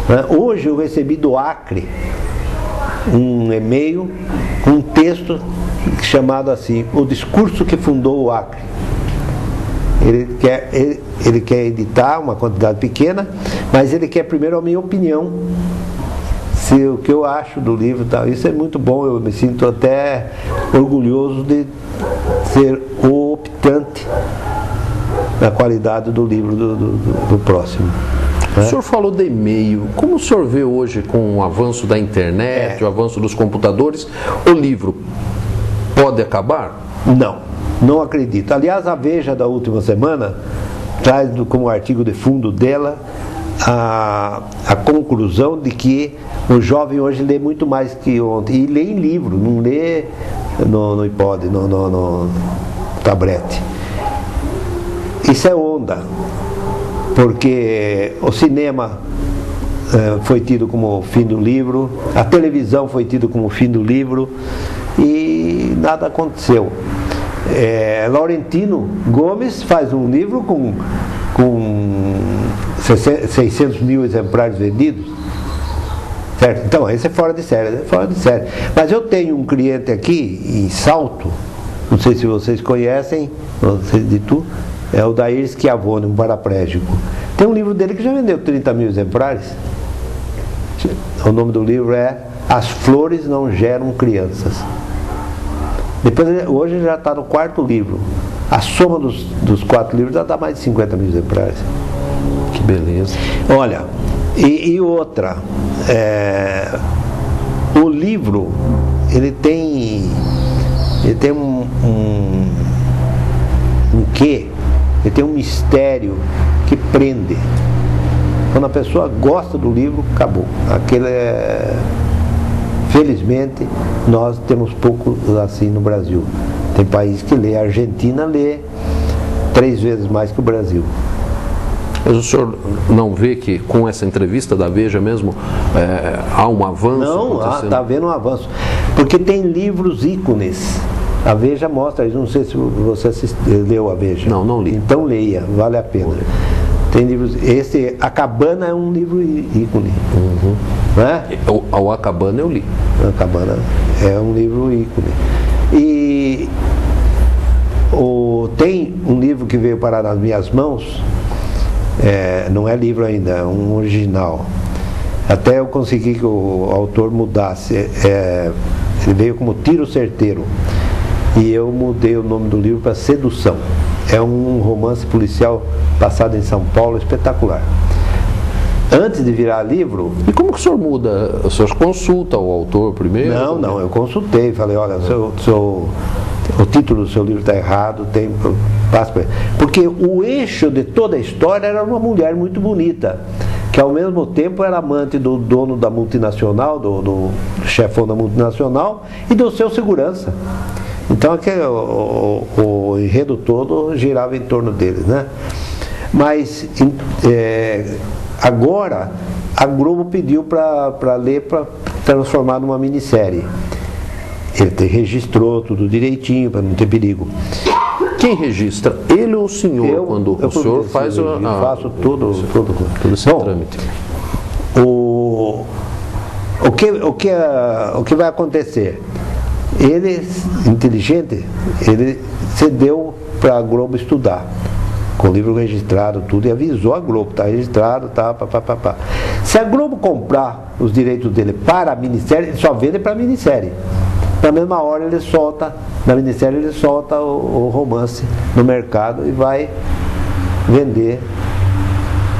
Né? Hoje eu recebi do Acre um e-mail, um texto chamado assim, O Discurso que Fundou o Acre. Ele quer editar uma quantidade pequena, mas ele quer primeiro a minha opinião, o que eu acho do livro e tal. Isso é muito bom, eu me sinto até orgulhoso de ser o optante na qualidade do livro do próximo. O senhor falou de e-mail. Como o senhor vê hoje, com o avanço da internet, o avanço dos computadores, o livro pode acabar? Não acredito. Aliás, a Veja da última semana traz como artigo de fundo dela a conclusão de que o jovem hoje lê muito mais que ontem. E lê em livro, não lê no iPod, no tablete. Isso é onda, porque o cinema foi tido como o fim do livro, a televisão foi tido como o fim do livro e nada aconteceu. Laurentino Gomes faz um livro com 600 mil exemplares vendidos, certo? Então esse é fora de série, Mas eu tenho um cliente aqui em Salto, não sei se vocês conhecem, não sei de tu, é o Dair Schiavone, um paraplégico. Tem um livro dele que já vendeu 30 mil exemplares. O nome do livro é As Flores Não Geram Crianças. Hoje ele já está no 4º livro. A soma dos 4 livros já dá mais de 50 mil exemplares. Que beleza. Olha, e outra, o livro, ele tem um quê? Ele tem um mistério que prende. Quando a pessoa gosta do livro, acabou. Felizmente, nós temos pouco assim no Brasil. Tem país que lê, a Argentina lê 3 vezes mais que o Brasil. Mas o senhor não vê que com essa entrevista da Veja mesmo há um avanço? Não, está havendo um avanço. Porque tem livros ícones. A Veja mostra, não sei se você leu a Veja. Não li. Então leia, vale a pena. Tem livros. A Cabana é um livro ícone. Uhum. Né? A Cabana eu li. A Cabana é um livro ícone. E tem um livro que veio parar nas minhas mãos, não é livro ainda, é um original. Até eu consegui que o autor mudasse. Ele veio como Tiro Certeiro. E eu mudei o nome do livro para Sedução. É um romance policial passado em São Paulo, espetacular. Antes de virar livro... E como que o senhor muda? O senhor consulta o autor primeiro? Não, eu consultei. Falei, olha, o título do seu livro está errado, porque o eixo de toda a história era uma mulher muito bonita, que ao mesmo tempo era amante do dono da multinacional, do chefão da multinacional e do seu segurança. Então o enredo todo girava em torno deles, né? Mas agora a Globo pediu para ler, para transformar numa minissérie. Ele registrou tudo direitinho para não ter perigo. Quem registra? Ele ou o senhor? Quando o senhor faz eu faço todo esse trâmite. O que vai acontecer? Ele, inteligente, ele cedeu para a Globo estudar, com o livro registrado, tudo, e avisou a Globo, está registrado, tá. Se a Globo comprar os direitos dele para a minissérie, ele só vende para a minissérie. Na mesma hora ele solta, na minissérie ele solta o romance no mercado e vai vender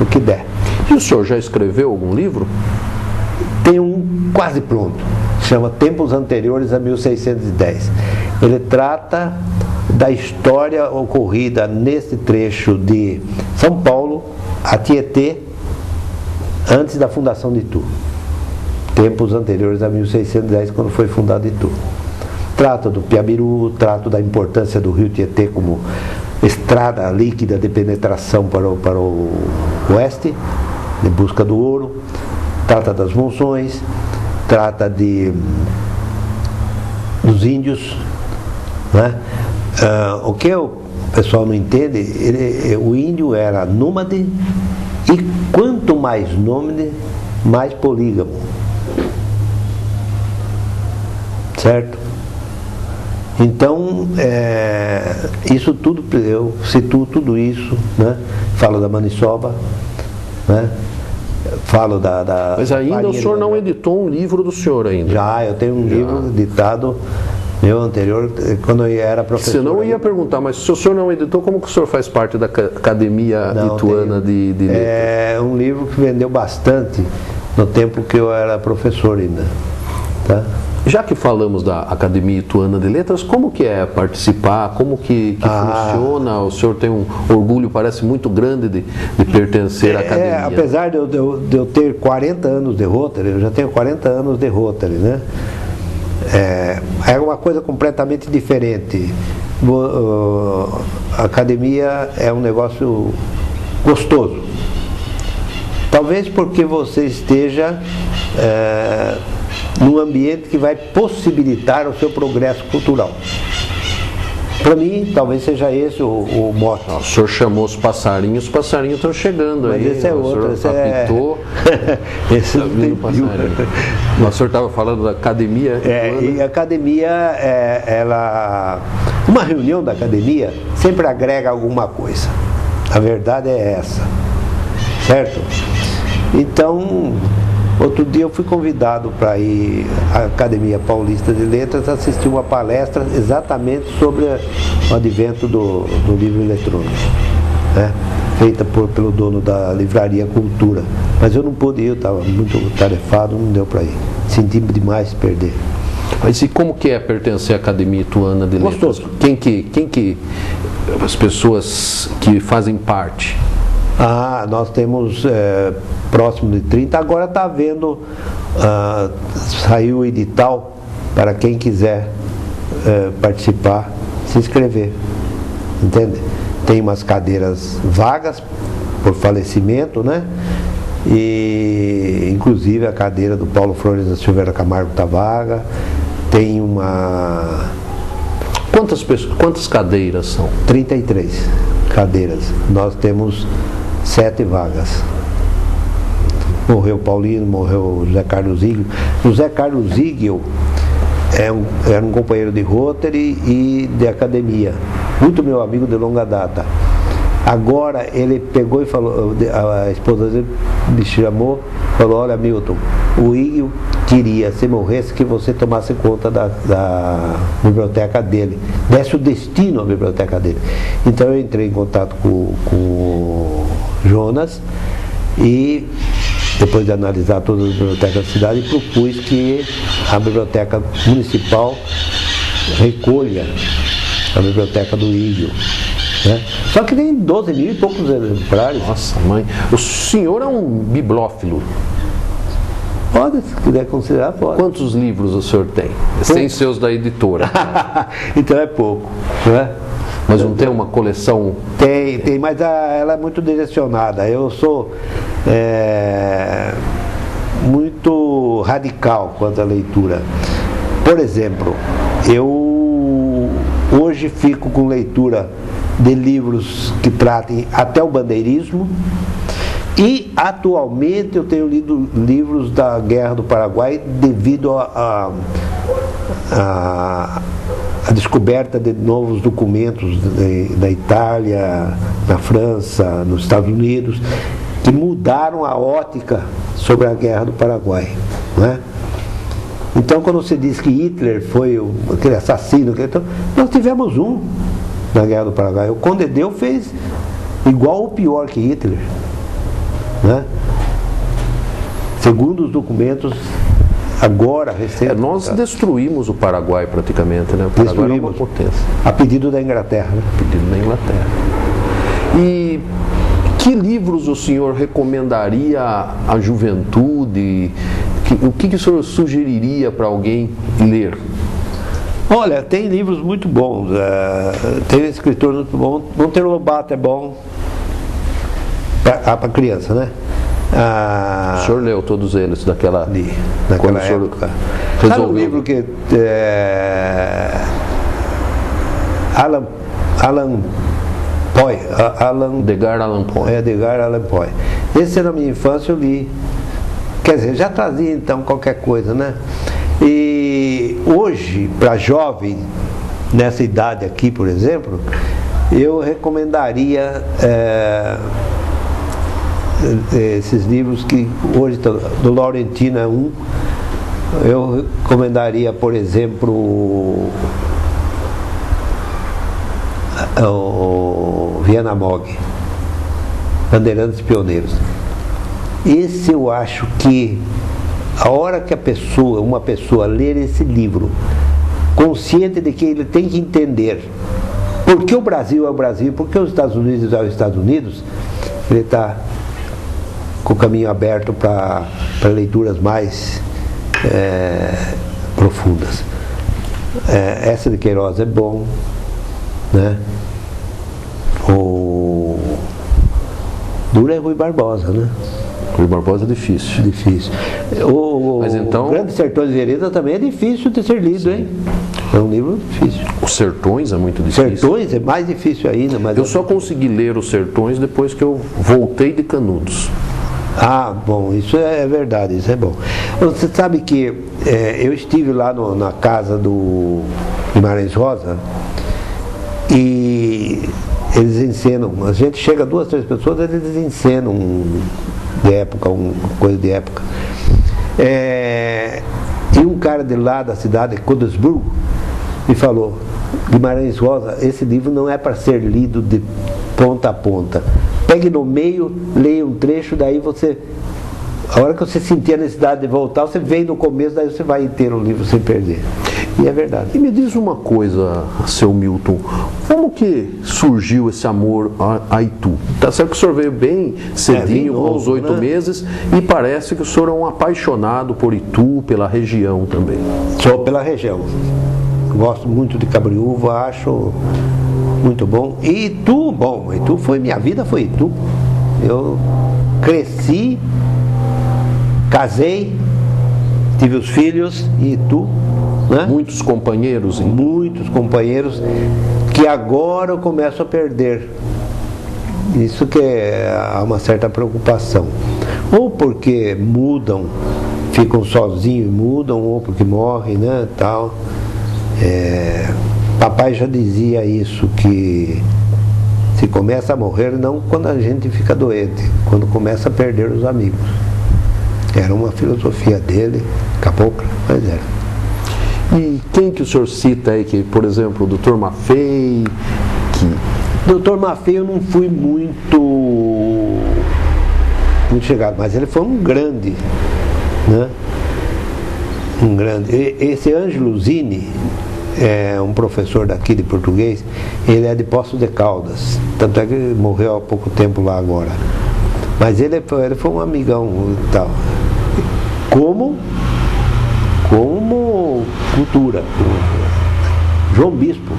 o que der. E o senhor já escreveu algum livro? Tem um quase pronto, chama Tempos Anteriores a 1610. Ele trata da história ocorrida nesse trecho de São Paulo a Tietê, antes da fundação de Itu. Tempos anteriores a 1610, quando foi fundado Itu. Trata do Piabiru, trata da importância do rio Tietê como estrada líquida de penetração para o oeste, em busca do ouro. Trata das monções, trata dos índios, né? O que o pessoal não entende, o índio era nômade e quanto mais nômade, mais polígamo. Certo? Então, isso tudo, eu situo tudo isso, né? Falo da maniçoba, né? Falo da Mas ainda o senhor não editou um livro do senhor ainda? Já, eu tenho um livro editado Meu anterior, quando eu era professor. Você não ia perguntar, mas se o senhor não editou, como que o senhor faz parte da Academia Ituana de Letras? É um livro que vendeu bastante no tempo que eu era professor ainda. Tá? Já que falamos da Academia Ituana de Letras, como que é participar? Como que funciona? O senhor tem um orgulho, parece muito grande de pertencer à Academia. Apesar de eu ter 40 anos de Rotary, eu já tenho 40 anos de Rotary, né? É uma coisa completamente diferente. A academia é um negócio gostoso. Talvez porque você esteja num ambiente que vai possibilitar o seu progresso cultural. Para mim, talvez seja esse o mote. O senhor chamou os passarinhos estão chegando. Mas aí. Esse é outro, esse apitou, esse não tem fio. O senhor estava falando da academia. E a academia, uma reunião da academia sempre agrega alguma coisa. A verdade é essa, certo? Então, outro dia eu fui convidado para ir à Academia Paulista de Letras assistir uma palestra exatamente sobre o advento do livro eletrônico, né? Feita pelo dono da Livraria Cultura. Mas eu não pude ir, eu estava muito tarefado, não deu para ir. Senti demais perder. Mas e como que é pertencer à Academia Ituana de Letras? Gostoso. Quem que as pessoas que fazem parte? Nós temos próximo de 30, agora está havendo, saiu o edital para quem quiser participar, se inscrever, entende? Tem umas cadeiras vagas por falecimento, né? E inclusive a cadeira do Paulo Flores da Silveira Camargo está vaga, tem uma... Quantas cadeiras são? 33 cadeiras, nós temos 7 vagas. Morreu Paulino, morreu José Carlos Igel. José Carlos Igel era um companheiro de Rotary e de academia, muito meu amigo de longa data. Agora ele pegou e falou, a esposa dele me chamou, falou: olha, Milton, o Igel queria, se morresse, que você tomasse conta da biblioteca dele, desse o destino à biblioteca dele. Então eu entrei em contato com o Jonas e, depois de analisar todas as bibliotecas da cidade, propus que a biblioteca municipal recolha a biblioteca do Igel, né? Só que tem 12 mil e poucos exemplares. Nossa, mãe, o senhor é um bibliófilo. Pode, se quiser considerar, pode. Quantos livros o senhor tem? Sem seus da editora. Então é pouco, não é? Mas não tem uma coleção? Tem, mas ela é muito direcionada. Eu sou muito radical quanto à leitura. Por exemplo, eu hoje fico com leitura de livros que tratem até o bandeirismo, e atualmente eu tenho lido livros da Guerra do Paraguai devido a descoberta de novos documentos da Itália, na França, nos Estados Unidos, que mudaram a ótica sobre a Guerra do Paraguai, não é? Então, quando você diz que Hitler foi aquele assassino, então, nós tivemos um na Guerra do Paraguai. O Conde Deu fez igual ou pior que Hitler, né? Segundo os documentos agora recentes. Nós destruímos o Paraguai praticamente, né? O Paraguai era uma potência. A pedido da Inglaterra, né? A pedido da Inglaterra. E que livros o senhor recomendaria à juventude? O que o senhor sugeriria para alguém ler? Olha, tem livros muito bons. Tem um escritor muito bom. Monteiro Lobato é bom para criança, né? O senhor leu todos eles naquela época. Sabe um livro que Edgar Allan Poe. Edgar Allan Poe. Esse na minha infância eu li. Quer dizer, já trazia então qualquer coisa, né? E hoje, para jovem, nessa idade aqui, por exemplo, eu recomendaria esses livros que hoje estão, do Laurentino é um, Eu recomendaria, por exemplo, o Viana Mogg, Bandeirantes Pioneiros. Esse eu acho que a hora que uma pessoa ler esse livro, consciente de que ele tem que entender por que o Brasil é o Brasil, por que os Estados Unidos é os Estados Unidos, ele está com o caminho aberto para leituras mais profundas. Essa de Queiroz é bom, né? O duro é Rui Barbosa, né? Rui Barbosa é difícil. Difícil. Mas então... O Grandes Sertões e Veredas também é difícil de ser lido, hein? É um livro difícil. Os Sertões é muito difícil. Sertões é mais difícil ainda. Mas eu só consegui ler Os Sertões depois que eu voltei de Canudos. Ah, bom, isso é verdade, isso é bom. Você sabe que eu estive lá na casa do Guimarães Rosa e eles encenam, a gente chega 2, 3 pessoas, eles encenam de época, coisa de época. E um cara de lá da cidade, Codesburgo, me falou: Guimarães Rosa, esse livro não é para ser lido de ponta a ponta. Pegue no meio, leia um trecho, daí você, a hora que você sentir a necessidade de voltar, você vem no começo, daí você vai inteiro o livro sem perder. E é verdade. E me diz uma coisa, seu Milton, como que surgiu esse amor a Itu? Tá certo que o senhor veio bem cedinho, com uns 8 meses, e parece que o senhor é um apaixonado por Itu, pela região também. Sou pela região. Gosto muito de Cabriúva, acho muito bom. E Itu, bom, Itu foi minha vida, foi Itu. Eu cresci, casei, tive os filhos em Itu, né? Muitos companheiros, hein? Muitos companheiros que agora eu começo a perder. Isso que há uma certa preocupação. Ou porque mudam, ficam sozinhos e mudam, ou porque morrem, né, tal. Papai já dizia isso, que se começa a morrer não quando a gente fica doente, quando começa a perder os amigos. Era uma filosofia dele, cabocla, mas era. E quem que o senhor cita aí, que, por exemplo, o Dr. Maffei? Dr. Maffei eu não fui muito chegado, mas ele foi um grande, né? Um grande. Esse Ângelo Zini é um professor daqui de português, ele é de Poços de Caldas, tanto é que ele morreu há pouco tempo lá agora. Mas ele foi um amigão e tal. Como cultura. João Bispo.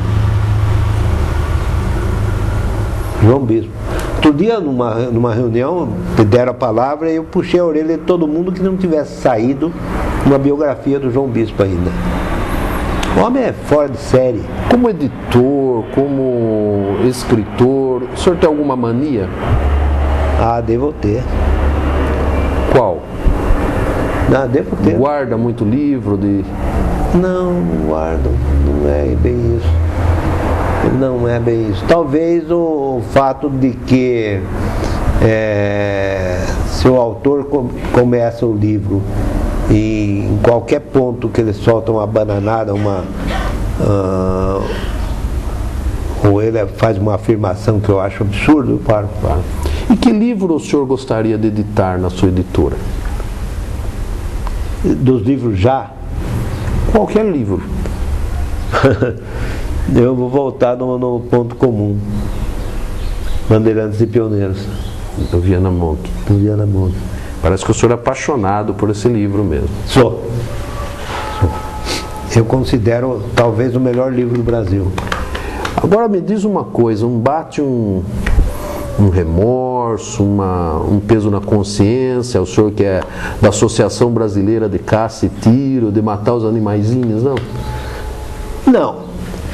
Outro dia, numa reunião, me deram a palavra e eu puxei a orelha de todo mundo que não tivesse saído uma biografia do João Bispo ainda. O homem é fora de série. Como editor, como escritor, o senhor tem alguma mania? Ah, devo ter. Qual? Não, devo ter. Guarda muito livro de... Não guardo, não é bem isso. Não é bem isso. Talvez o fato de que se o autor começa o livro e em qualquer ponto que ele solta uma bananada, ou ele faz uma afirmação que eu acho absurdo, eu paro. E que livro o senhor gostaria de editar na sua editora? Dos livros já? Qualquer livro. Eu vou voltar no ponto comum. Bandeirantes e Pioneiros. Do Viana Mogg. Parece que o senhor é apaixonado por esse livro mesmo. Sou. Eu considero talvez o melhor livro do Brasil. Agora me diz uma coisa, bate um remorso, um peso na consciência, o senhor que é da Associação Brasileira de Caça e Tiro, de matar os animaizinhos, não? Não.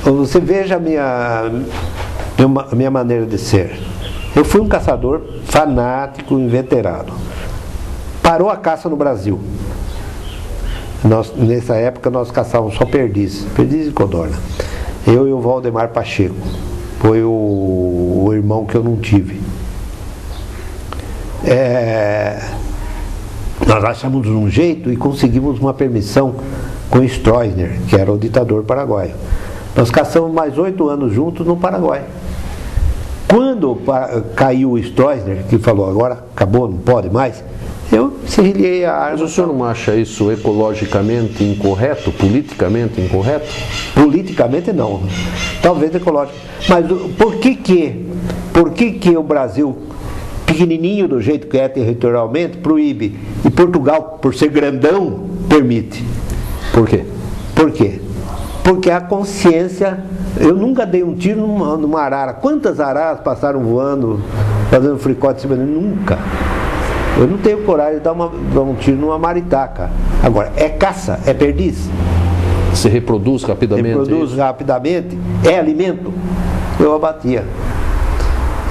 Você veja a minha maneira de ser. Eu fui um caçador fanático, inveterado. Parou a caça no Brasil. Nessa época nós caçávamos só perdiz e codorna. Eu e o Valdemar Pacheco. Foi o irmão que eu não tive. nós achamos um jeito e conseguimos uma permissão com Stroessner, que era o ditador paraguaio. Nós caçamos mais 8 anos juntos no Paraguai. Quando caiu o Stroessner, que falou agora acabou, não pode mais, eu serrilhei a arma. Mas o senhor não acha isso ecologicamente incorreto, politicamente incorreto? Politicamente não, talvez ecológico. Mas por que o Brasil, pequenininho do jeito que é territorialmente, proíbe, e Portugal, por ser grandão, permite? Por quê? Por quê? Porque a consciência. Eu nunca dei um tiro numa arara. Quantas araras passaram voando, fazendo fricote em cima de mim? Nunca. Eu não tenho coragem de dar um tiro numa maritaca. Agora, é caça, é perdiz. Se reproduz rapidamente? Reproduz rapidamente, é alimento. Eu abatia.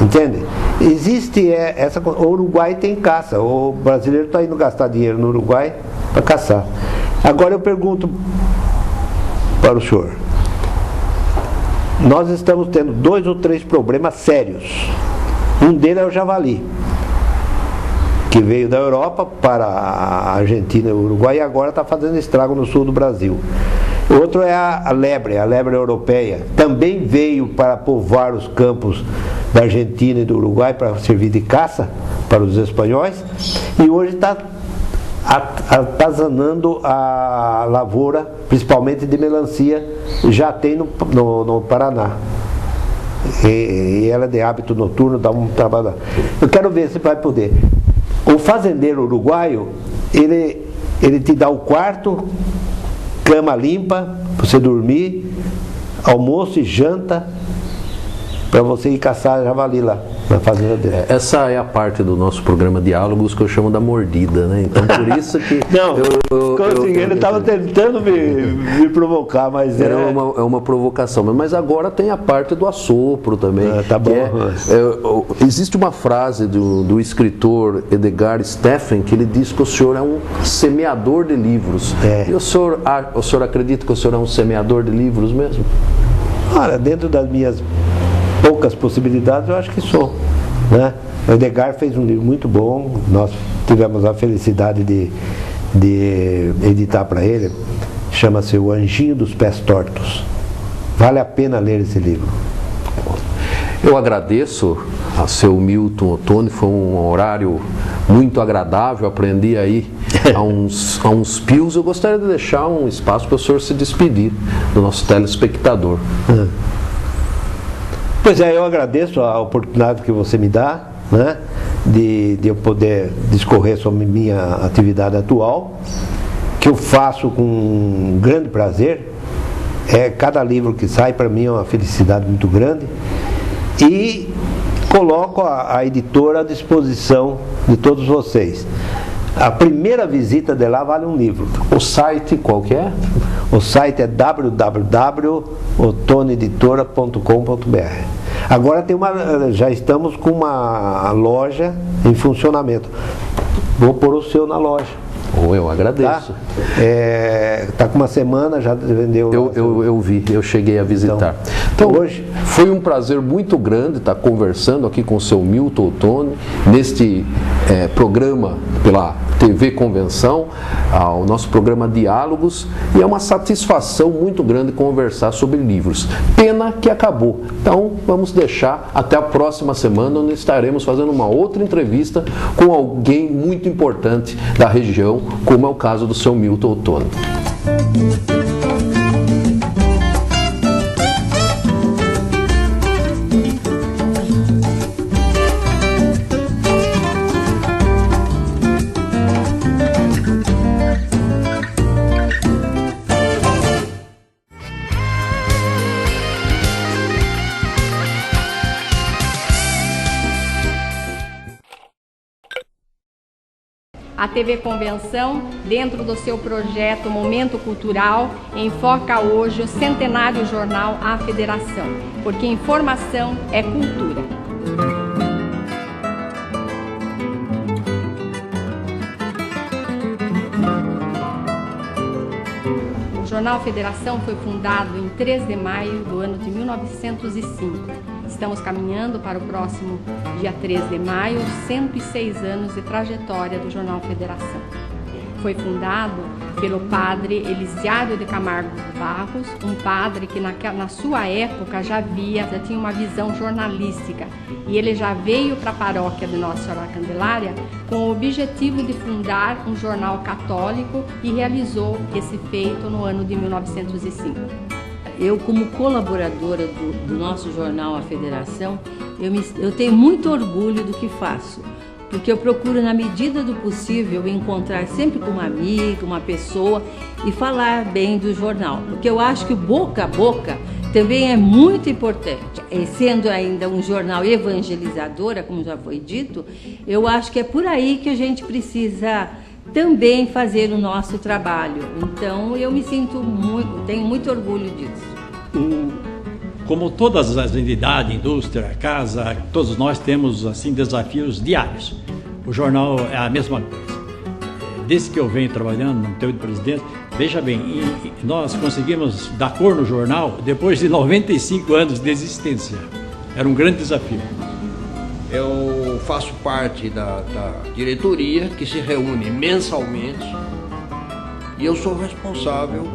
Entende? Existe essa. O Uruguai tem caça. O brasileiro está indo gastar dinheiro no Uruguai para caçar. Agora eu pergunto para o senhor. Nós estamos tendo 2 ou 3 problemas sérios. Um deles é o javali, que veio da Europa para a Argentina e o Uruguai e agora está fazendo estrago no sul do Brasil. Outro é a lebre europeia. Também veio para povoar os campos da Argentina e do Uruguai para servir de caça para os espanhóis e hoje está atazanando a lavoura, principalmente de melancia, já tem no Paraná. E ela é de hábito noturno, dá um trabalho. Eu quero ver se vai poder. O fazendeiro uruguaio, ele te dá o quarto, cama limpa, para você dormir, almoço e janta, para você ir caçar javali lá na fazenda dele. Essa é a parte do nosso programa Diálogos que eu chamo da mordida, né? Então por isso que... Não, ele estava tentando me provocar, mas é uma provocação. Mas agora tem a parte do assopro também. Tá bom. Existe uma frase do escritor Edgar Steffen que ele diz que o senhor é um semeador de livros. E o senhor acredita que o senhor é um semeador de livros mesmo? Olha, dentro das minhas poucas possibilidades, eu acho que sou, né? O Edgar fez um livro muito bom, nós tivemos a felicidade de editar para ele, chama-se O Anjinho dos Pés Tortos. Vale a pena ler esse livro. Eu agradeço a seu Milton Ottoni, foi um horário muito agradável, aprendi aí a uns pios. Eu gostaria de deixar um espaço para o senhor se despedir do nosso telespectador. Pois é, eu agradeço a oportunidade que você me dá, né, de eu poder discorrer sobre minha atividade atual, que eu faço com um grande prazer. Cada livro que sai para mim é uma felicidade muito grande e coloco a editora à disposição de todos vocês. A primeira visita de lá vale um livro. O site qual que é? O site é www.otoneditora.com.br. Agora já estamos com uma loja em funcionamento. Vou pôr o seu na loja. Eu agradeço. Tá com uma semana, já vendeu. Eu vi, eu cheguei a visitar. Então hoje foi um prazer muito grande estar conversando aqui com o seu Milton Ottoni, neste programa pela TV Convenção, o nosso programa Diálogos, e é uma satisfação muito grande conversar sobre livros. Pena que acabou. Então vamos deixar até a próxima semana, onde estaremos fazendo uma outra entrevista com alguém muito importante da região, como é o caso do seu Milton Ottoni. A TV Convenção, dentro do seu projeto Momento Cultural, enfoca hoje o centenário jornal A Federação, porque informação é cultura. O Jornal Federação foi fundado em 3 de maio do ano de 1905. Estamos caminhando para o próximo dia 3 de maio, 106 anos de trajetória do Jornal Federação. foi fundado pelo padre Elisiário de Camargo Barros, um padre que na sua época já tinha uma visão jornalística, e ele já veio para a paróquia de Nossa Senhora da Candelária com o objetivo de fundar um jornal católico e realizou esse feito no ano de 1905. Eu, como colaboradora do nosso jornal A Federação, eu tenho muito orgulho do que faço, porque eu procuro, na medida do possível, encontrar sempre com uma amiga, uma pessoa e falar bem do jornal, porque eu acho que o boca a boca também é muito importante. E sendo ainda um jornal evangelizadora, como já foi dito, eu acho que é por aí que a gente precisa também fazer o nosso trabalho. Então eu me sinto tenho muito orgulho disso. Como todas as entidades, indústria, casa, todos nós temos assim desafios diários. O jornal é a mesma coisa. Desde que eu venho trabalhando no teu presidente, veja bem, nós conseguimos dar cor no jornal depois de 95 anos de existência. Era um grande desafio. Eu faço parte da diretoria que se reúne mensalmente e eu sou responsável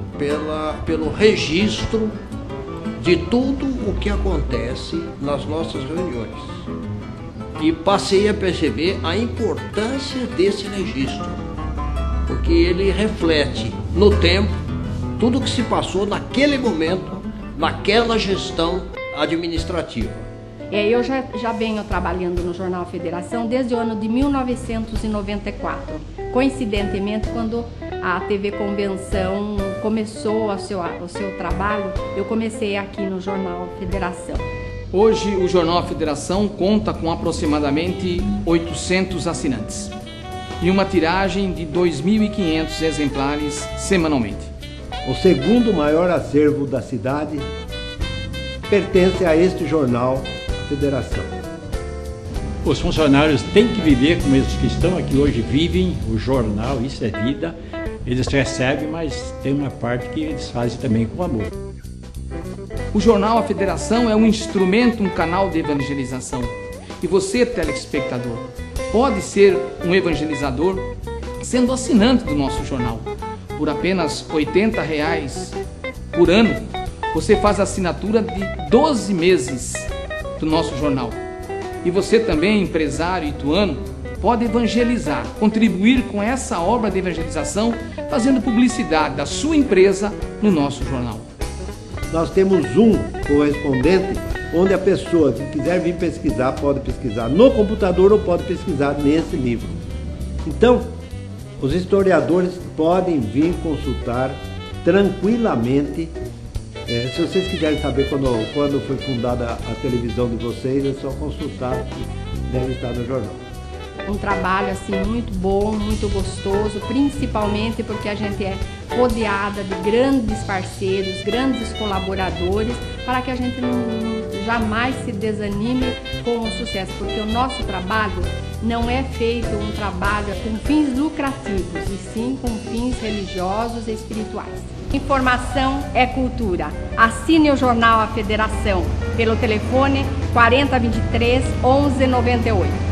pelo registro de tudo o que acontece nas nossas reuniões. E passei a perceber a importância desse registro, porque ele reflete no tempo tudo o que se passou naquele momento, naquela gestão administrativa. Eu já venho trabalhando no Jornal Federação desde o ano de 1994. Coincidentemente, quando a TV Convenção começou o seu trabalho, eu comecei aqui no Jornal Federação. Hoje o Jornal Federação conta com aproximadamente 800 assinantes e uma tiragem de 2.500 exemplares semanalmente. O segundo maior acervo da cidade pertence a este jornal Federação. Os funcionários têm que viver como esses que estão aqui hoje vivem o jornal, isso é vida. Eles recebem, mas tem uma parte que eles fazem também com amor. O jornal A Federação é um instrumento, um canal de evangelização. E você, telespectador, pode ser um evangelizador sendo assinante do nosso jornal. Por apenas R$ 80 por ano, você faz a assinatura de 12 meses do nosso jornal. E você também, empresário ituano, pode evangelizar, contribuir com essa obra de evangelização, fazendo publicidade da sua empresa no nosso jornal. Nós temos um correspondente onde a pessoa que quiser vir pesquisar pode pesquisar no computador ou pode pesquisar nesse livro. Então, os historiadores podem vir consultar tranquilamente. Se vocês quiserem saber quando foi fundada a televisão de vocês, é só consultar, que deve estar no jornal. Um trabalho assim muito bom, muito gostoso, principalmente porque a gente é rodeada de grandes parceiros, grandes colaboradores, para que a gente jamais se desanime com o sucesso, porque o nosso trabalho não é feito um trabalho com fins lucrativos, e sim com fins religiosos e espirituais. Informação é cultura. Assine o Jornal A Federação pelo telefone 4023 1198.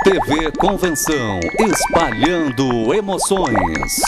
TV Convenção, espalhando emoções.